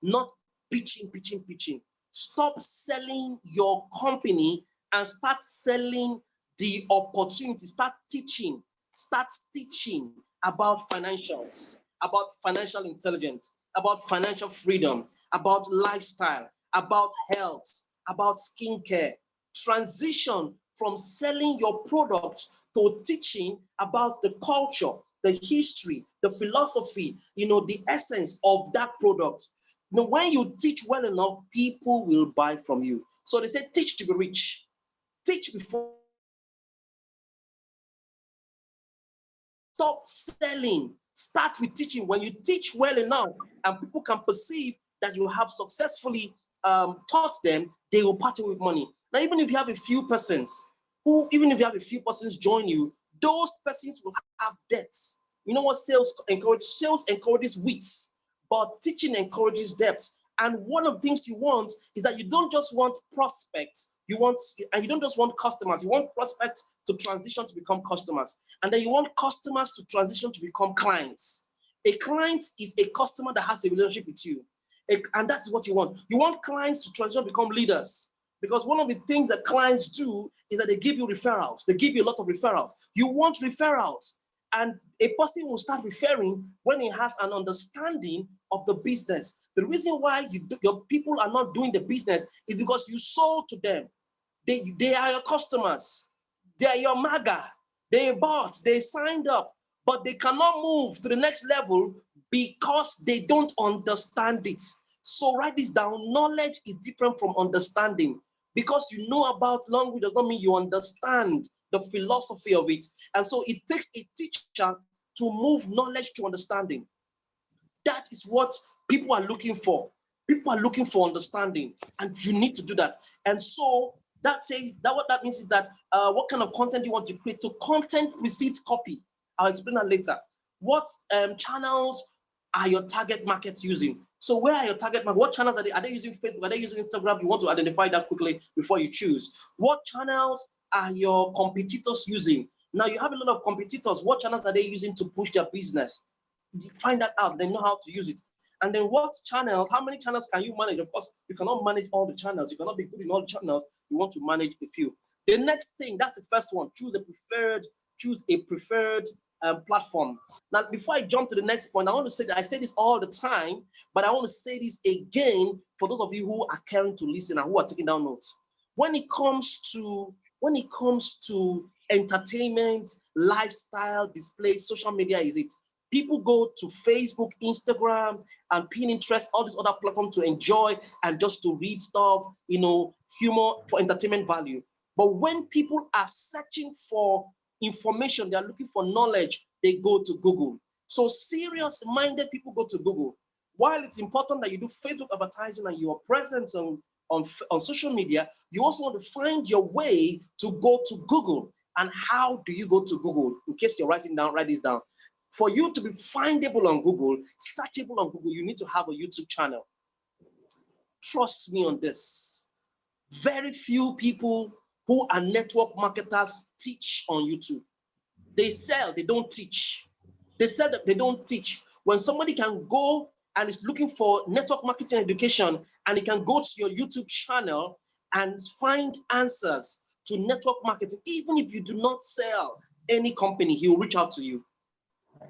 not pitching. Stop selling your company and start selling the opportunity. Start teaching about financials, about financial intelligence, about financial freedom, about lifestyle, about health, about skincare. Transition from selling your product to teaching about the culture, the history, the philosophy, the essence of that product. Now, when you teach well enough, people will buy from you. So they say, teach to be rich. Teach before. Stop selling. Start with teaching. When you teach well enough and people can perceive that you have successfully taught them, they will part with money. Now, even if you have a few persons join you, those persons will have debts. You know what sales encourages? Sales encourages wits, but teaching encourages depth. And one of the things you want is that you don't just want prospects, you don't just want customers, you want prospects to transition to become customers. And then you want customers to transition to become clients. A client is a customer that has a relationship with you. And that's what you want. You want clients to transition to become leaders. Because one of the things that clients do is that they give you referrals. They give you a lot of referrals. You want referrals. And a person will start referring when he has an understanding of the business. The reason why your people are not doing the business is because you sold to them. They are your customers. They are your MAGA. They bought, they signed up, but they cannot move to the next level because they don't understand it. So write this down. Knowledge is different from understanding. Because you know about language does not mean you understand the philosophy of it. And so it takes a teacher to move knowledge to understanding. That is what people are looking for. People are looking for understanding, and you need to do that. And so that says that what that means is that what kind of content you want to create. So content precedes copy. I'll explain that later. What channels are your target markets using? So where are your target market? What channels are they using? Facebook? Are they using Instagram? You want to identify that quickly before you choose. What channels are your competitors using? Now you have a lot of competitors. What channels are they using to push their business? You find that out, they know how to use it. And then what channels, how many channels can you manage? Of course, you cannot manage all the channels. You cannot be good in all the channels. You want to manage a few. The next thing, that's the first one, choose a preferred platform. Now, before I jump to the next point, I want to say that I say this all the time, but I want to say this again for those of you who are caring to listen and who are taking down notes. When it comes to entertainment, lifestyle, display, social media is it. People go to Facebook, Instagram, and Pinterest, all these other platforms to enjoy and just to read stuff, humor for entertainment value. But when people are searching for information, they are looking for knowledge, they go to Google. So serious-minded people go to Google. While it's important that you do Facebook advertising and your presence on social media, you also want to find your way to go to Google. And how do you go to Google? In case you're writing down, write this down. For you to be findable on Google, searchable on Google, you need to have a YouTube channel. Trust me on this. Very few people who are network marketers teach on YouTube. They sell, they don't teach. They sell that they don't teach. When somebody can go and is looking for network marketing education, and he can go to your YouTube channel and find answers to network marketing, even if you do not sell any company, he will reach out to you.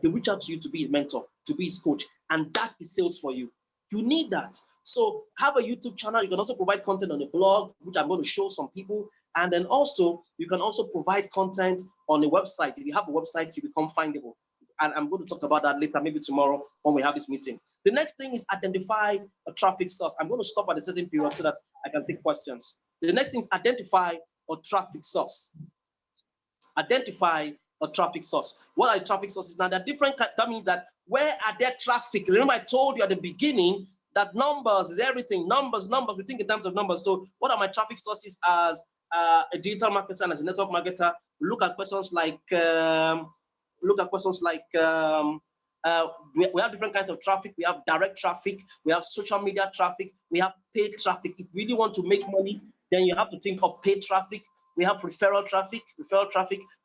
He'll reach out to you to be his mentor, to be his coach, and that is sales for you. You need that. So have a YouTube channel. You can also provide content on a blog, which I'm going to show some people. And then also, you can also provide content on a website. If you have a website, you become findable. And I'm going to talk about that later, maybe tomorrow when we have this meeting. The next thing is identify a traffic source. I'm going to stop at a certain period so that I can take questions. The next thing is identify a traffic source. Identify a traffic source. What are traffic sources? Now, they're different. That means that where are there traffic? Remember, I told you at the beginning that numbers is everything. Numbers. We think in terms of numbers. So, what are my traffic sources as a digital marketer and as a network marketer? Look at questions like we have different kinds of traffic. We have direct traffic. We have social media traffic. We have paid traffic. If you really want to make money, then you have to think of paid traffic. We have referral traffic.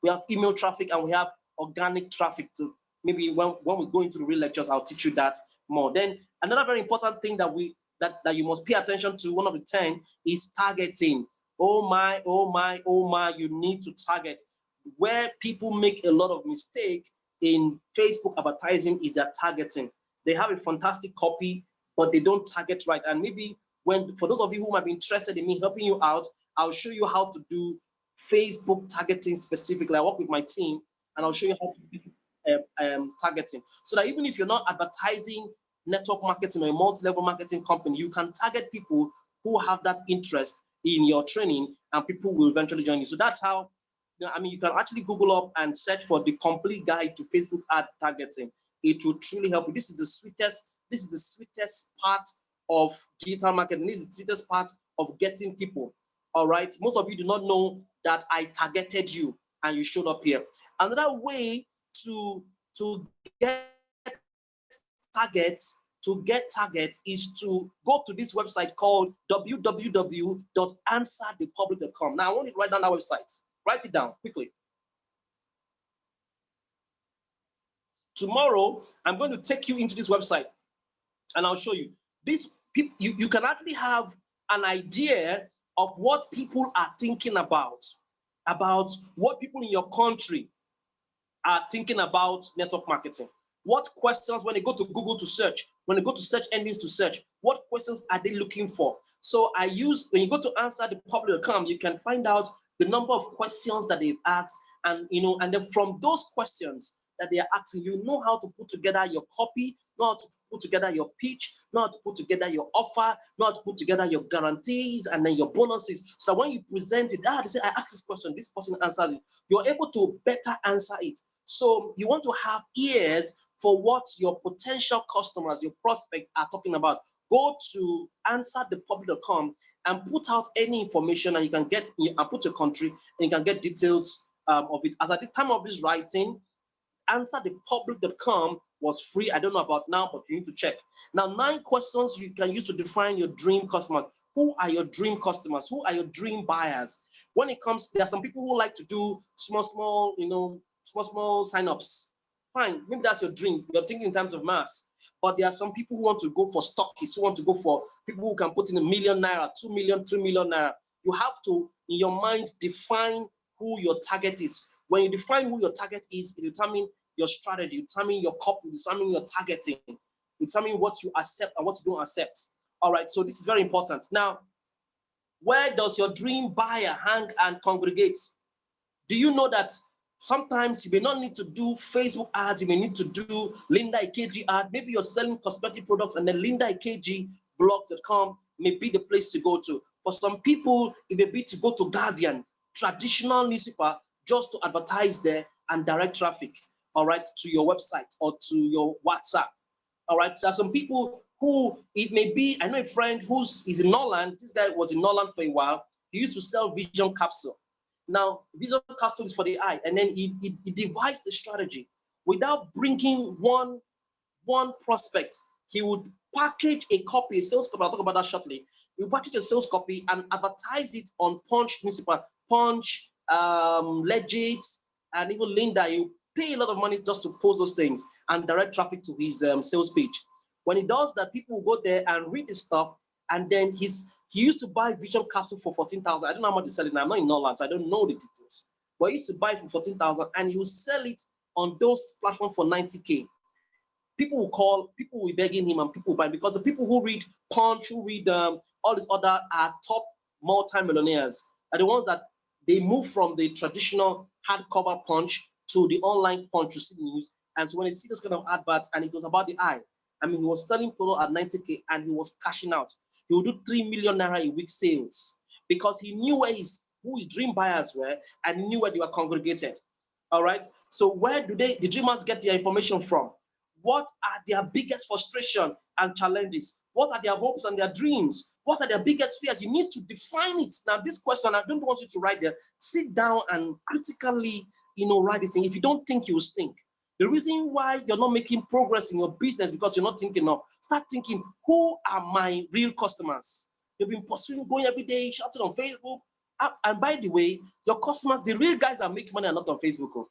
We have email traffic, and we have organic traffic too. Maybe when we go into the real lectures, I'll teach you that more. Then another very important thing that you must pay attention to, one of the 10, is targeting. Oh my, you need to target. Where people make a lot of mistake in Facebook advertising is their targeting. They have a fantastic copy, but they don't target right. And maybe for those of you who might be interested in me helping you out, I'll show you how to do Facebook targeting specifically. I work with my team, and I'll show you how to do targeting. So that even if you're not advertising network marketing or a multi-level marketing company, you can target people who have that interest in your training, and people will eventually join you. So that's how, you can actually Google up and search for the complete guide to Facebook ad targeting. It will truly help you. This is the sweetest part of digital marketing. This is the sweetest part of getting people. All right. Most of you do not know that I targeted you and you showed up here. Another way to get targets is to go to this website called www.answerthepublic.com. Now I want you to write down that website. Write it down quickly. Tomorrow, I'm going to take you into this website and I'll show you. You can actually have an idea of what people are thinking about what people in your country are thinking about network marketing. What questions, when they go to Google to search, when they go to search engines to search, what questions are they looking for? So when you go to answerthepublic.com, you can find out the number of questions that they've asked, and then from those questions that they are asking, you know how to put together your copy, know how to put together your pitch, know how to put together your offer, know how to put together your guarantees and then your bonuses, so that when you present it, they say, I asked this question, this person answers it. You're able to better answer it. So you want to have ears for what your potential customers, your prospects are talking about. Go to answerthepublic.com and put out any information, and you can get, and put your country, and you can get details of it. As at the time of this writing, answerthepublic.com was free. I don't know about now, but you need to check. Now, 9 questions you can use to define your dream customers. Who are your dream customers? Who are your dream buyers? When it comes, there are some people who like to do small, small signups. Fine, maybe that's your dream. You're thinking in terms of mass. But there are some people who want to go for stockists, who want to go for people who can put in ₦1 million, 2 million, 3 million naira. You have to, in your mind, define who your target is. When you define who your target is, it determines your strategy, determine your copy, determine your targeting, determine what you accept and what you don't accept. All right, so this is very important. Now, where does your dream buyer hang and congregate? Do you know that sometimes you may not need to do Facebook ads, you may need to do Linda Ikeji ad. Maybe you're selling cosmetic products and then lindaikejiblog.com may be the place to go to. For some people, it may be to go to Guardian, traditional newspaper, just to advertise there and direct traffic, all right, to your website or to your WhatsApp. All right, there are some people who it may be, I know a friend is in Norland. This guy was in Norland for a while. He used to sell vision capsule. Now, vision capsule is for the eye, and then he devised a strategy. Without bringing one prospect, he would package a copy, a sales copy. I'll talk about that shortly. He would package a sales copy and advertise it on Punch newspaper, Punch, Legit, and even Linda. You pay a lot of money just to post those things and direct traffic to his sales page. When he does that, people will go there and read his stuff, and then he used to buy vision capsule for 14,000. I don't know how much he's selling now. I'm not in Norland, so I don't know the details. But he used to buy it for 14,000, and he would sell it on those platforms for 90K. People will call, people will be begging him, and people will buy, because the people who read Punch, who read all these other are top multi-millionaires, are the ones that they move from the traditional hardcover Punch to the online Punch to see the news. And so when they see this kind of adverts, and it was about the eye, I mean, he was selling polo at 90K and he was cashing out. He would do 3 million naira a week sales because he knew who his dream buyers were, and he knew where they were congregated. All right. So where do the dreamers get their information from? What are their biggest frustration and challenges? What are their hopes and their dreams? What are their biggest fears? You need to define it. Now, this question, I don't want you to write there. Sit down and critically, write this thing. If you don't think, you will stink. The reason why you're not making progress in your business because you're not thinking of, start thinking, who are my real customers? You've been pursuing, going every day, shouting on Facebook. And by the way, your customers, the real guys that make money are not on Facebook. Oh.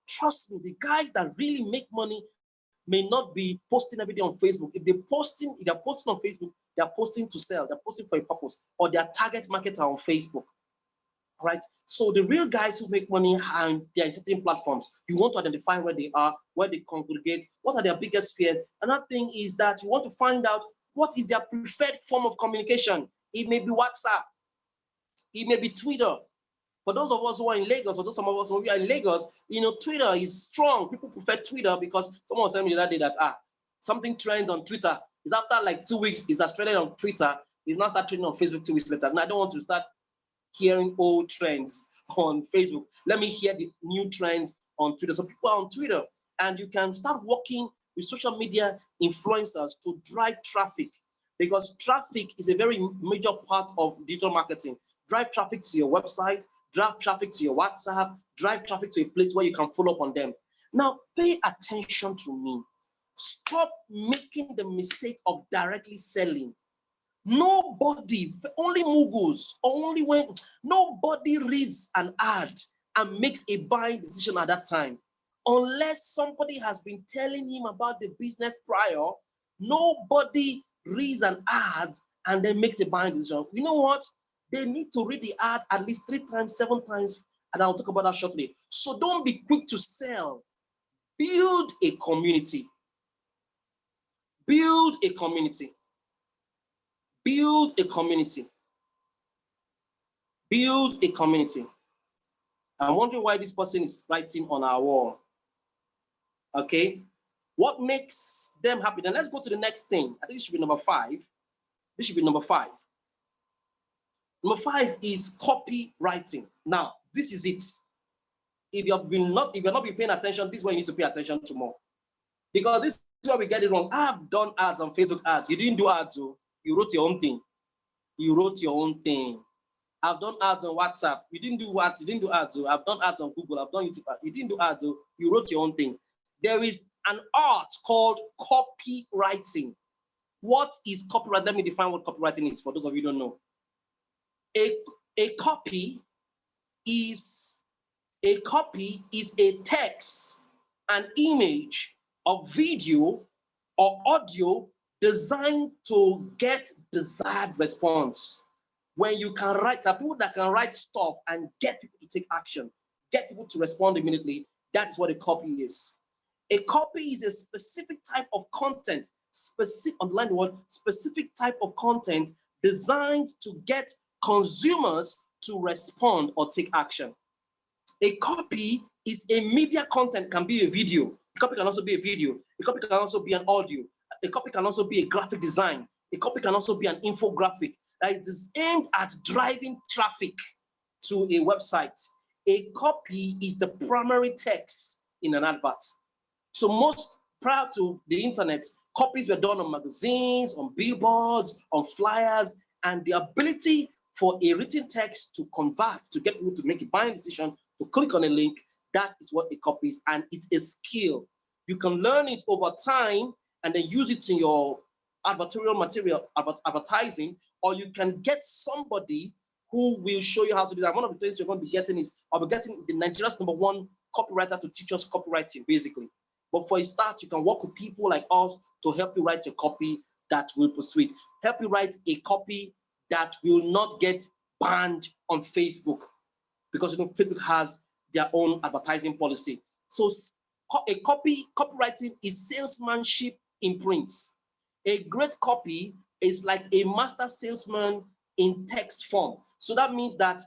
Trust me, the guys that really make money may not be posting every day on Facebook. If they're posting on Facebook, they're posting to sell, they're posting for a purpose, or their target market are on Facebook. Right? So the real guys who make money and they're in certain platforms, you want to identify where they are, where they congregate, what are their biggest fears. Another thing is that you want to find out what is their preferred form of communication. It may be WhatsApp, it may be Twitter. For those of us who are in Lagos, or those of us who are in Lagos, Twitter is strong. People prefer Twitter because someone was telling me the other day that something trends on Twitter. It's after like 2 weeks, it's trending on Twitter. It's not start trending on Facebook 2 weeks later. And I don't want to start hearing old trends on Facebook. Let me hear the new trends on Twitter. So people are on Twitter, and you can start working with social media influencers to drive traffic, because traffic is a very major part of digital marketing. Drive traffic to your website, drive traffic to your WhatsApp, drive traffic to a place where you can follow up on them. Now, pay attention to me. Stop making the mistake of directly selling. Nobody, only muggles, nobody reads an ad and makes a buying decision at that time. Unless somebody has been telling him about the business prior, nobody reads an ad and then makes a buying decision. You know what? They need to read the ad at least 3 times, 7 times, and I'll talk about that shortly. So don't be quick to sell. Build a community. Build a community. Build a community. Build a community. I'm wondering why this person is writing on our wall. Okay. What makes them happy? Then let's go to the next thing. I think this should be number 5. This should be number 5. Number 5 is copywriting. Now, this is it. If you're not been paying attention, this is what you need to pay attention to more. Because this is where we get it wrong. I've done ads on Facebook ads. You didn't do ads, so you wrote your own thing. You wrote your own thing. I've done ads on WhatsApp. You didn't do what? You didn't do ads. So I've done ads on Google. I've done YouTube. You didn't do ads. So you wrote your own thing. There is an art called copywriting. What is copyright? Let me define what copywriting is for those of you who don't know. A copy is a text, an image, or video or audio designed to get desired response. When you can write, people that can write stuff and get people to take action, get people to respond immediately, that is what a copy is. A copy is a specific type of content, underline the word, specific type of content designed to get consumers to respond or take action. A copy is a media content, can be a video. A copy can also be a video. A copy can also be an audio. A copy can also be a graphic design. A copy can also be an infographic that is aimed at driving traffic to a website. A copy is the primary text in an advert. So most prior to the internet, copies were done on magazines, on billboards, on flyers, and the ability for a written text to convert, to get people to make a buying decision, to click on a link, that is what a copy is, and it's a skill. You can learn it over time and then use it in your advertorial material, advertising, or you can get somebody who will show you how to do that. One of the things you're going to be getting is, I'll be getting the Nigeria's #1 copywriter to teach us copywriting, basically. But for a start, you can work with people like us to help you write a copy that will persuade, help you write a copy that will not get banned on Facebook, because Facebook has their own advertising policy. So copywriting is salesmanship in print. A great copy is like a master salesman in text form. So that means that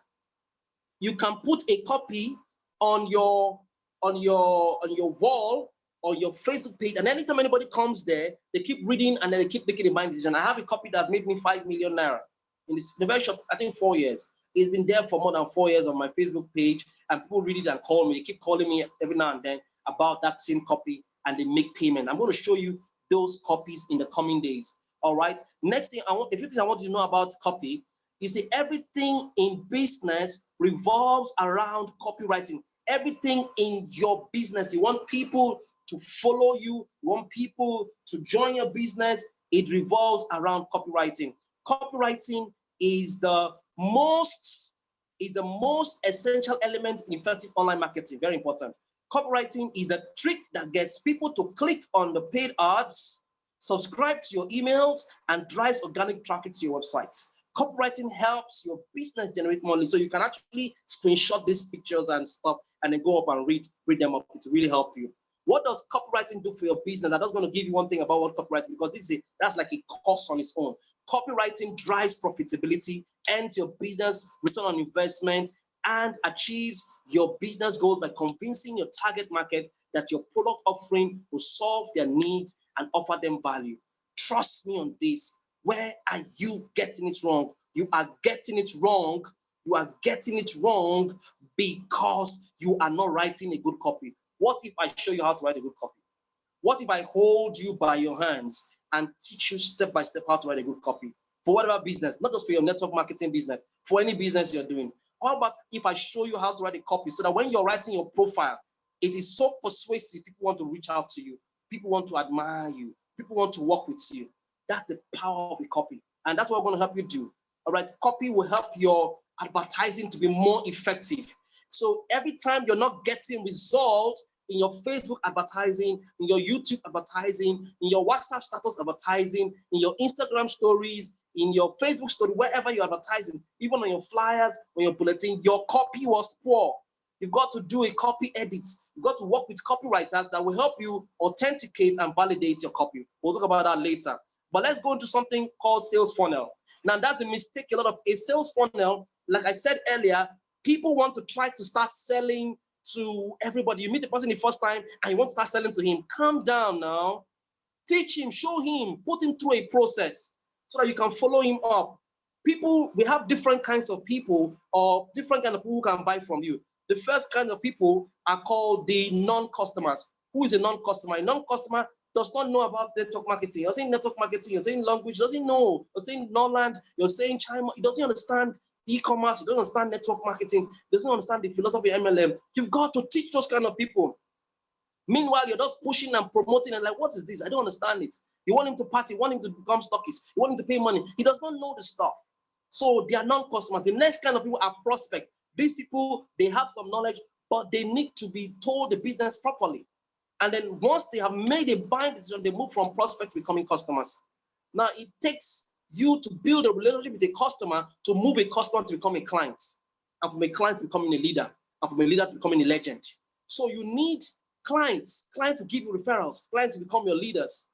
you can put a copy on your wall or your Facebook page, and anytime anybody comes there, they keep reading and then they keep making a buying decision. I have a copy that's made me 5 million naira in this very short, I think 4 years. It's been there for more than 4 years on my Facebook page, and people read it and call me. They keep calling me every now and then about that same copy, and they make payment. I'm going to show you those copies in the coming days. All right. Next thing, a few things I want you to know about copy. You see, everything in business revolves around copywriting. Everything in your business, you want people to follow you, you want people to join your business, it revolves around copywriting. Copywriting is the most essential element in effective online marketing. Very important. Copywriting is the trick that gets people to click on the paid ads, subscribe to your emails, and drives organic traffic to your website. Copywriting helps your business generate money, so you can actually screenshot these pictures and stuff and then go up and read them up. It will really help you. What does copywriting do for your business? I'm just going to give you one thing about what copywriting, because that's like a course on its own. Copywriting drives profitability, ends your business return on investment, and achieves your business goals by convincing your target market that your product offering will solve their needs and offer them value. Trust me on this. Where are you getting it wrong? You are getting it wrong. You are getting it wrong because you are not writing a good copy. What if I show you how to write a good copy? What if I hold you by your hands and teach you step by step how to write a good copy for whatever business, not just for your network marketing business, for any business you're doing? How about if I show you how to write a copy so that when you're writing your profile, it is so persuasive, people want to reach out to you, people want to admire you, people want to work with you. That's the power of a copy. And that's what we're going to help you do. All right. Copy will help your advertising to be more effective. So every time you're not getting results in your Facebook advertising, in your YouTube advertising, in your WhatsApp status advertising, in your Instagram stories, in your Facebook story, wherever you're advertising, even on your flyers, on your bulletin, your copy was poor. You've got to do a copy edit. You've got to work with copywriters that will help you authenticate and validate your copy. We'll talk about that later. But let's go into something called sales funnel. Now, that's the mistake a lot of a sales funnel. Like I said earlier, people want to try to start selling to everybody. You meet a person the first time and you want to start selling to him. Calm down now. Teach him, show him, put him through a process so that you can follow him up. People, we have different kinds of people or different kind of people who can buy from you. The first kind of people are called the non-customers. Who is a non-customer? A non-customer does not know about network marketing. You're saying network marketing, you're saying language, doesn't know. You're saying Norland, you're saying China, he doesn't understand e-commerce, he doesn't understand network marketing, doesn't understand the philosophy of MLM. You've got to teach those kind of people. Meanwhile, you're just pushing and promoting and like, what is this? I don't understand it. You want him to party, you want him to become stockist, you want him to pay money. He does not know the stuff. So they are non-customers. The next kind of people are prospect. These people, they have some knowledge, but they need to be told the business properly. And then once they have made a buying decision, they move from prospect to becoming customers. Now, it takes you to build a relationship with a customer to move a customer to become a client, and from a client to becoming a leader, and from a leader to becoming a legend. So you need clients to give you referrals, clients to become your leaders.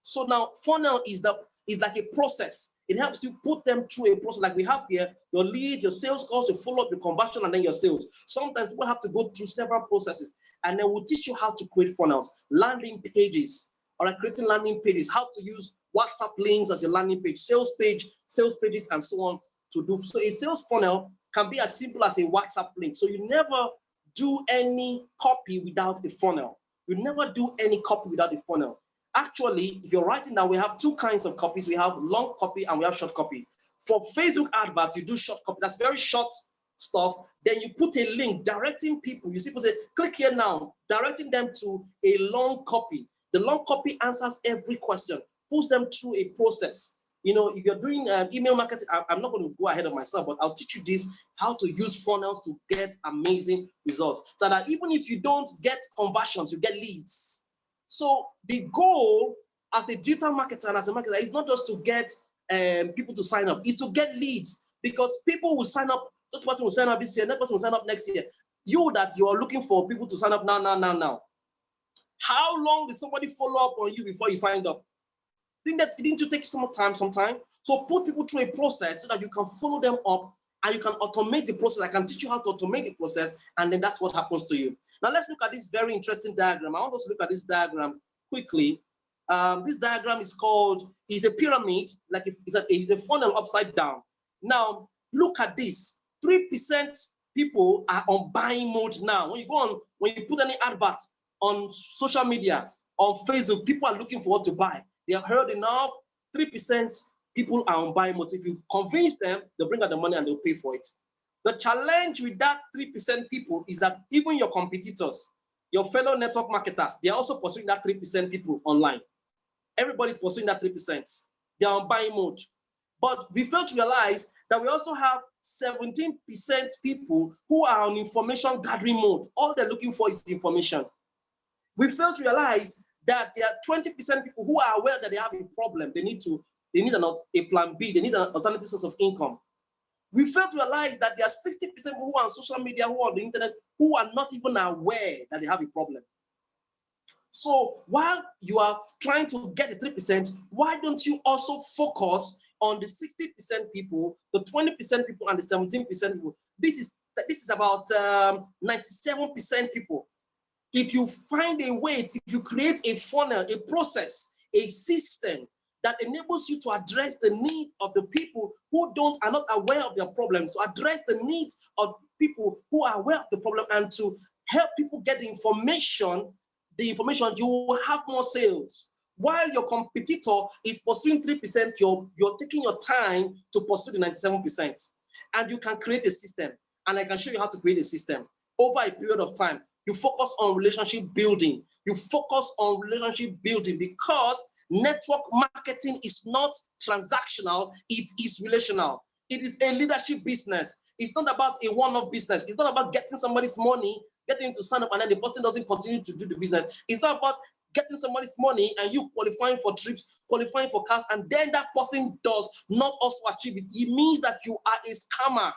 So now funnel is like a process. It helps you put them through a process like we have here, your leads, your sales calls, your follow-up, your conversion, and then your sales. Sometimes people have to go through several processes, and then we'll teach you how to create funnels, landing pages, or creating landing pages, how to use WhatsApp links as your landing page, sales pages, and so on to do. So a sales funnel can be as simple as a WhatsApp link. So you never do any copy without a funnel. You never do any copy without a funnel. Actually, if you're writing down, we have two kinds of copies. We have long copy and we have short copy. For Facebook adverts, you do short copy. That's very short stuff. Then you put a link directing people. You see people say, click here now, directing them to a long copy. The long copy answers every question, puts them through a process. You know, if you're doing email marketing, I'm not going to go ahead of myself, but I'll teach you this, how to use funnels to get amazing results. So that even if you don't get conversions, you get leads. So the goal as a digital marketer and as a marketer is not just to get people to sign up, it's to get leads, because people will sign up. This person will sign up this year, that person will sign up next year. You are looking for people to sign up now. How long did somebody follow up on you before you signed up? Didn't you take some time? So put people through a process so that you can follow them up and you can automate the process. I can teach you how to automate the process, and then that's what happens to you. Now let's look at this very interesting diagram. I want us to look at this diagram quickly. This diagram is a pyramid, like it's a funnel upside down. Now look at this. 3% people are on buying mode now. When you put any advert on social media, on Facebook, people are looking for what to buy. They have heard enough. 3% people are on buying mode. If you convince them, they'll bring out the money and they'll pay for it. The challenge with that 3% people is that even your competitors, your fellow network marketers, they're also pursuing that 3% people online. Everybody's pursuing that 3%. They're on buying mode. But we fail to realize that we also have 17% people who are on information gathering mode. All they're looking for is information. We fail to realize that there are 20% people who are aware that they have a problem. They need a plan B. They need an alternative source of income. We fail to realize that there are 60% people who are on social media, who are on the internet, who are not even aware that they have a problem. So while you are trying to get the 3%, why don't you also focus on the 60% people, the 20% people, and the 17% people? This is about 97% people. If you find a way, if you create a funnel, a process, a system that enables you to address the need of the people who are not aware of their problems, to address the needs of people who are aware of the problem, and to help people get the information, you will have more sales. While your competitor is pursuing 3%, you're taking your time to pursue the 97%. And you can create a system, and I can show you how to create a system over a period of time. You focus on relationship building. Because network marketing is not transactional, it is relational. It is a leadership business. It's not about a one-off business. It's not about getting somebody's money, getting him to sign up, and then the person doesn't continue to do the business. It's not about getting somebody's money and you qualifying for trips, qualifying for cars, and then that person does not also achieve it. It means that you are a scammer.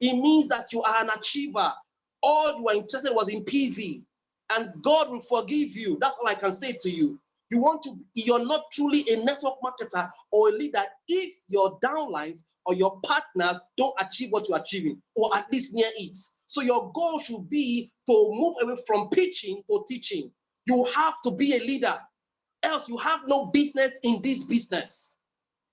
It means that you are an achiever. All you were interested was in PV, and God will forgive you. That's all I can say to you. You're not truly a network marketer or a leader if your downlines or your partners don't achieve what you're achieving, or at least near it. So your goal should be to move away from pitching to teaching. You have to be a leader, else you have no business in this business.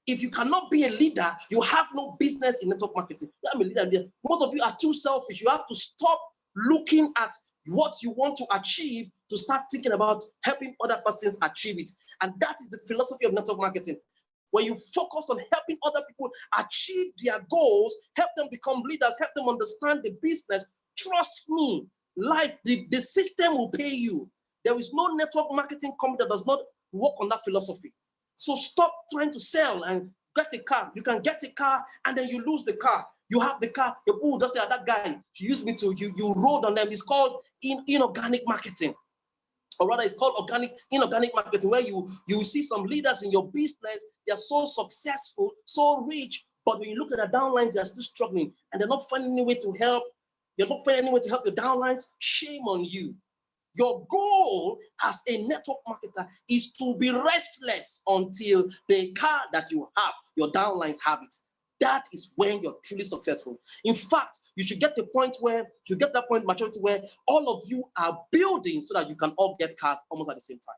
If you cannot be a leader, you have no business in network marketing. I'm a leader. Most of you are too selfish. You have to stop looking at what you want to achieve to start thinking about helping other persons achieve it. And that is the philosophy of network marketing. When you focus on helping other people achieve their goals, help them become leaders, help them understand the business, trust me, the system will pay you. There is no network marketing company that does not work on that philosophy. So stop trying to sell and get a car. You can get a car and then you lose the car. You have the car. The people just say, that guy, you used me to, you rode on them. It's called inorganic marketing. Or rather, it's called inorganic marketing, where you see some leaders in your business, they're so successful, so rich, but when you look at the downlines, they're still struggling and they're not finding any way to help. You're not finding any way to help your downlines. Shame on you. Your goal as a network marketer is to be restless until the car that you have, your downlines have it. That is when you're truly successful. In fact, you should get to a point where, you get that point maturity where all of you are building so that you can all get cars almost at the same time.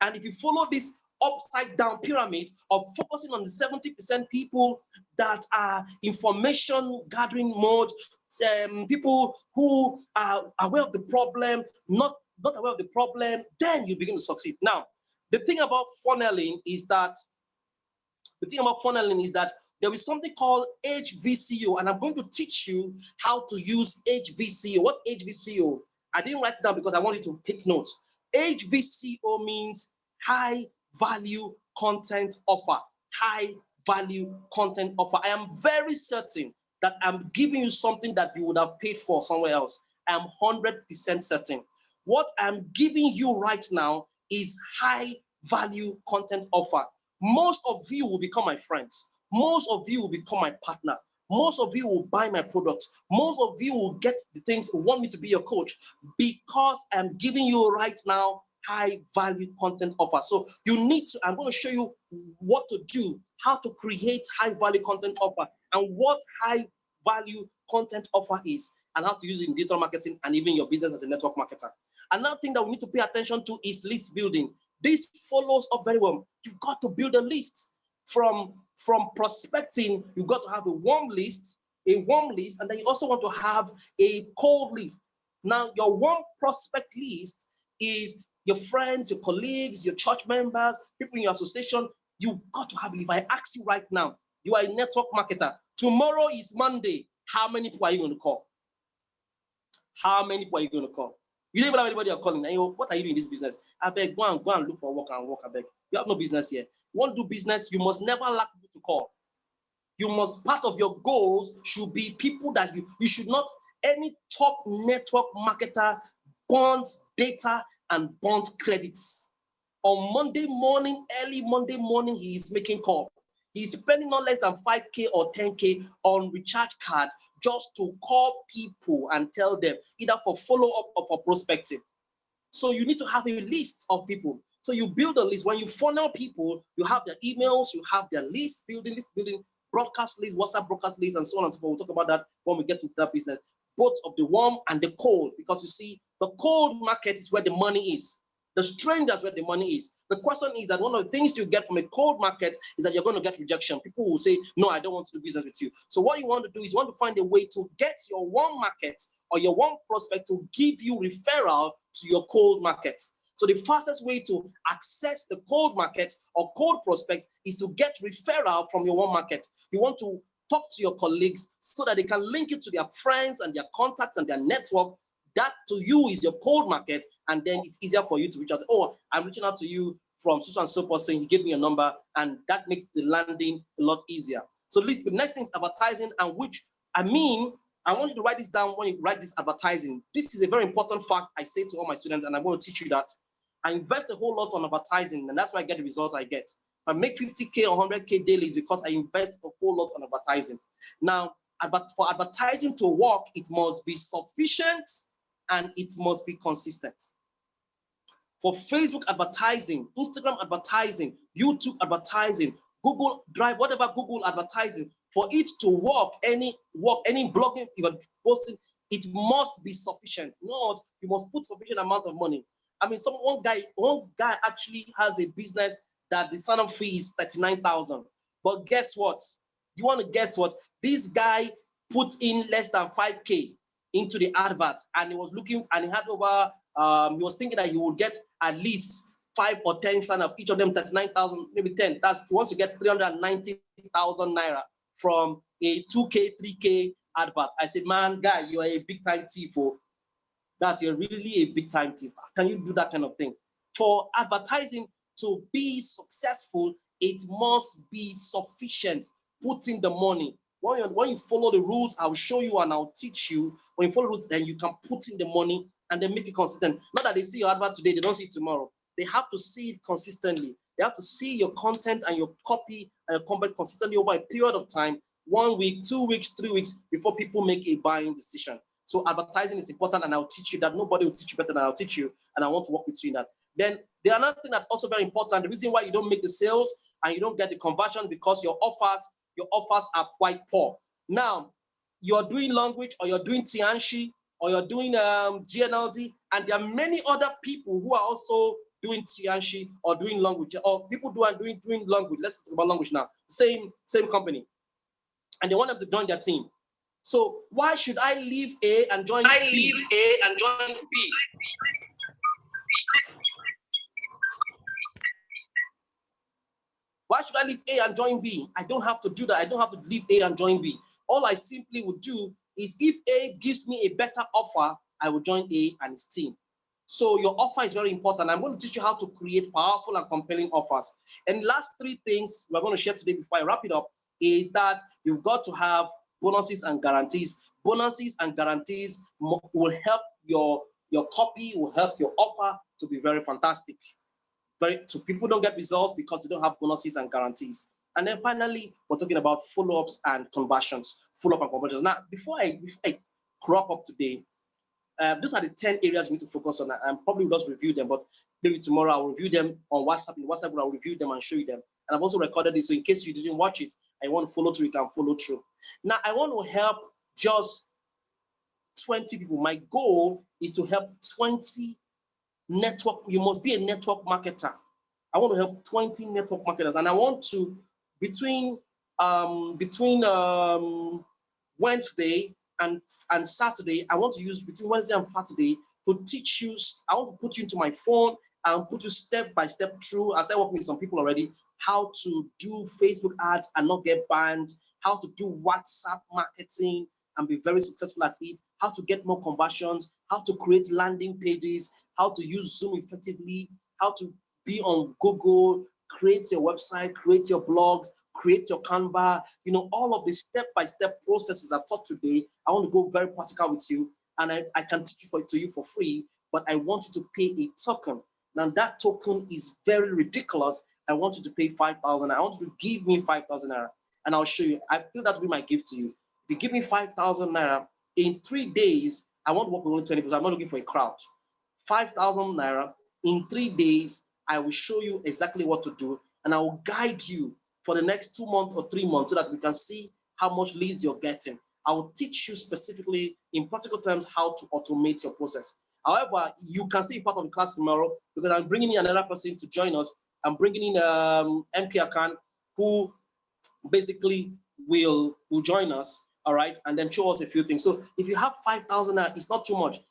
And if you follow this upside down pyramid of focusing on the 70% people that are information gathering mode, people who are aware of the problem, not aware of the problem, then you begin to succeed. Now, the thing about funneling is that there is something called HVCO, and I'm going to teach you how to use HVCO. What's HVCO? I didn't write it down because I want you to take notes. HVCO means high value content offer. High value content offer. I am very certain that I'm giving you something that you would have paid for somewhere else. I am 100% certain. What I'm giving you right now is high value content offer. Most of you will become my friends. Most of you will become my partners. Most of you will buy my product. Most of you will get the things, want me to be your coach, because I'm giving you right now high value content offer. So you need to, I'm going to show you what to do, how to create high value content offer, and what high value content offer is, and how to use it in digital marketing and even your business as a network marketer. Another thing that we need to pay attention to is list building. This follows up very well. You've got to build a list. From prospecting, you've got to have a warm list, and then you also want to have a cold list. Now, your warm prospect list is your friends, your colleagues, your church members, people in your association. You've got to have it. If I ask you right now, you are a network marketer. Tomorrow is Monday. How many people are you going to call? How many people are you going to call? You don't even have anybody you're calling. And you, what are you doing in this business? I beg, go and look for work and work. I beg. You have no business here. You want to do business, you must never lack people to call. You must, part of your goals should be people that you should not, any top network marketer bonds data and bonds credits. On Monday morning, early Monday morning, he is making call. He's spending not less than 5K or 10K on recharge card just to call people and tell them, either for follow-up or for prospecting. So you need to have a list of people. So you build a list. When you funnel people, you have their emails, you have their list building, broadcast list, WhatsApp broadcast list, and so on and so forth. We'll talk about that when we get into that business. Both of the warm and the cold, because you see, the cold market is where the money is. The strangers where the money is. The question is that one of the things you get from a cold market is that you're going to get rejection. People will say, no, I don't want to do business with you. So what you want to do is you want to find a way to get your warm market or your warm prospect to give you referral to your cold market. So the fastest way to access the cold market or cold prospect is to get referral from your warm market. You want to talk to your colleagues so that they can link you to their friends and their contacts and their network. That to you is your cold market, and then it's easier for you to reach out. Oh, I'm reaching out to you from so and so person. He gave me a number, and that makes the landing a lot easier. So the next thing is advertising, and which I want you to write this down when you write this advertising. This is a very important fact I say to all my students, and I'm going to teach you that. I invest a whole lot on advertising, and that's why I get the results I get. If I make 50K or 100K daily is because I invest a whole lot on advertising. Now, for advertising to work, it must be sufficient and it must be consistent. For Facebook advertising, Instagram advertising, YouTube advertising, Google Drive, whatever Google advertising, for it to work, any blogging even posting, it must be sufficient. Not you must put sufficient amount of money. I mean, one guy actually has a business that the sign-up fee is 39,000. But guess what? You want to guess what? This guy put in less than 5K into the advert, and he was looking, and he had over, he was thinking that he would get at least 5 or 10 sign-up, each of them 39,000, maybe 10. That's once you get 390,000 naira from a 2K, 3K advert. I said, man, guy, you are a big time thief. Oh. You're really a big time thief. Can you do that kind of thing? For advertising to be successful, It must be sufficient. Put in the money. When you follow the rules, I'll show you and I'll teach you. When you follow the rules, then you can put in the money and then make it consistent. Not that they see your advert today, they don't see it tomorrow. They have to see it consistently. They have to see your content and your copy and your content consistently over a period of time, 1 week, 2 weeks, 3 weeks, before people make a buying decision. So advertising is important, and I'll teach you that. Nobody will teach you better than I'll teach you, and I want to work with you in that. Then the another thing that's also very important, the reason why you don't make the sales and you don't get the conversion, because your offers are quite poor. Now, you're doing language, or you're doing Tianchi, or you're doing GNLD, and there are many other people who are also doing Tianchi or doing language, or people doing language. Let's talk about language now. Same company, and they want them to join their team. So why should I leave A and join B? Why should I leave A and join B? I don't have to do that. I don't have to leave A and join B. All I simply would do is, if A gives me a better offer, I will join A and his team. So your offer is very important. I'm going to teach you how to create powerful and compelling offers. And last 3 things we're going to share today before I wrap it up is that you've got to have bonuses and guarantees. Bonuses and guarantees will help your copy, will help your offer to be very fantastic. So people don't get results because they don't have bonuses and guarantees. And then finally, we're talking about follow-ups and conversions. Follow-up and conversions. Now, before I wrap up today, these are the 10 areas we need to focus on. I'm probably just review them, but maybe tomorrow I'll review them on WhatsApp. In WhatsApp, I'll review them and show you them. And I've also recorded this, so in case you didn't watch it, I want to follow through, you can follow through. Now, I want to help just 20 people. My goal is to help 20 network. You must be a network marketer. I want to help 20 network marketers, and I want to between Wednesday and Saturday. I want to use between Wednesday and Saturday to teach you. I want to put you into my phone and put you step by step through, as I work with some people already, how to do Facebook ads and not get banned, how to do WhatsApp marketing and be very successful at it, how to get more conversions, how to create landing pages, how to use Zoom effectively, how to be on Google, create your website, create your blogs, create your Canva, all of the step-by-step processes I've taught today. I want to go very practical with you, and I can teach to you for free, but I want you to pay a token. Now that token is very ridiculous. I want you to pay 5,000. I want you to give me 5,000 naira, and I'll show you. I feel that will be my gift to you. If you give me 5,000 naira, in 3 days, I want to work with only 20 people. I'm not looking for a crowd. 5,000 naira, in 3 days, I will show you exactly what to do, and I will guide you for the next 2 months or 3 months so that we can see how much leads you're getting. I will teach you specifically in practical terms how to automate your process. However, you can still be part of the class tomorrow because I'm bringing in another person to join us. I'm bringing in MK Akan, who basically will join us, all right, and then show us a few things. So if you have 5,000, it's not too much.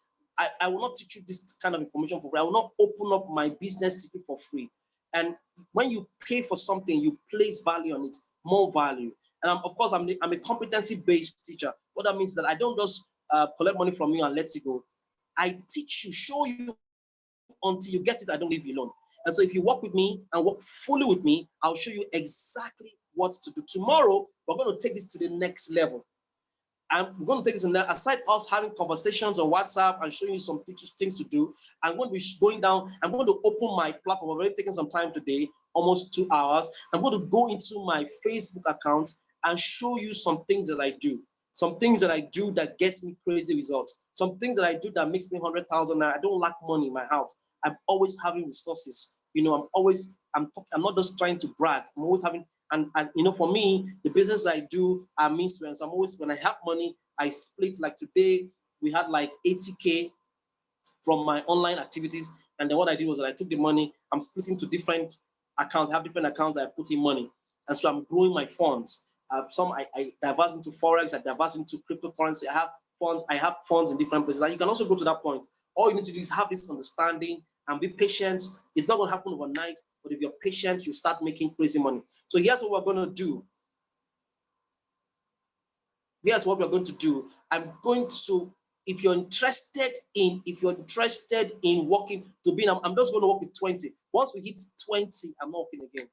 I will not teach you this kind of information for free. I will not open up my business secret for free. And when you pay for something, you place value on it, more value. And of course, I'm a competency-based teacher. What that means is that I don't just collect money from you and let you go. I teach you, show you until you get it. I don't leave you alone. And so if you work with me and work fully with me, I'll show you exactly what to do. Tomorrow, we're going to take this to the next level. And we're going to take this in there. Aside us having conversations on WhatsApp and showing you some things to do, I'm going to be going down. I'm going to open my platform. I've already taken some time today, almost 2 hours. I'm going to go into my Facebook account and show you some things that I do. Some things that I do that gets me crazy results. Some things that I do that makes me 100,000. I don't lack money in my house. I'm always having resources. I'm not just trying to brag. I'm always having. And as you know, for me, the business I do are means to end. So I'm always, when I have money, I split. Like today, we had like 80K from my online activities. And then what I did was that I took the money, I'm splitting to different accounts. I have different accounts I put in money. And so I'm growing my funds. Some I diverse into Forex, I diverse into cryptocurrency. I have funds in different places. And you can also go to that point. All you need to do is have this understanding and be patient. It's not going to happen overnight, but if you're patient, you start making crazy money. So here's what we're going to do. I'm going to, if you're interested in working to be, I'm just going to work with 20. Once we hit 20, I'm not working again.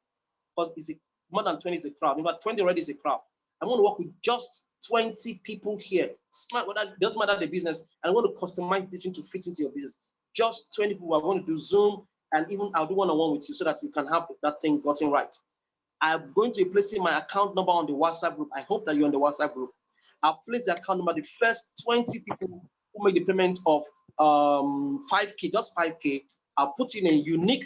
because more than 20 is a crowd. In fact, 20 already is a crowd. I want to work with just 20 people here. Smart, whether doesn't matter the business. And I want to customize teaching to fit into your business. Just 20 people. I want to do Zoom, and even I'll do one-on-one with you so that we can have that thing gotten right. I'm going to be placing my account number on the WhatsApp group. I hope that you're on the WhatsApp group. I'll place the account number. The first 20 people who make the payment of 5K, just 5K, I'll put you in a unique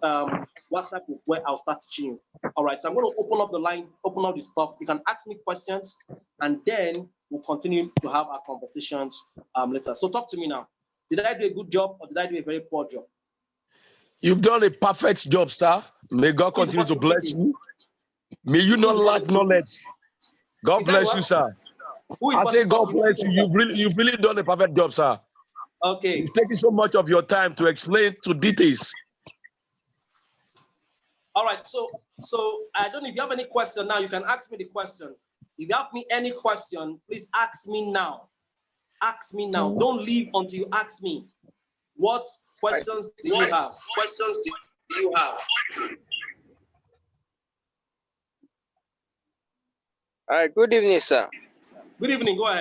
WhatsApp group where I'll start teaching you. All right, so I'm going to open up the line, open up the stuff. You can ask me questions, and then we'll continue to have our conversations later. So talk to me now. Did I do a good job, or did I do a very poor job? You've done a perfect job, sir. May God continue to bless you. May you not lack knowledge. God bless you, sir. I say God bless you. You've really done a perfect job, sir. Okay. You've taken so much of your time to explain to details. All right. So I don't know if you have any question now. You can ask me the question. If you have me any question, please ask me now. Ask me now. Don't leave until you ask me. What questions do you have? All right. Good evening, sir. Good evening. Go ahead.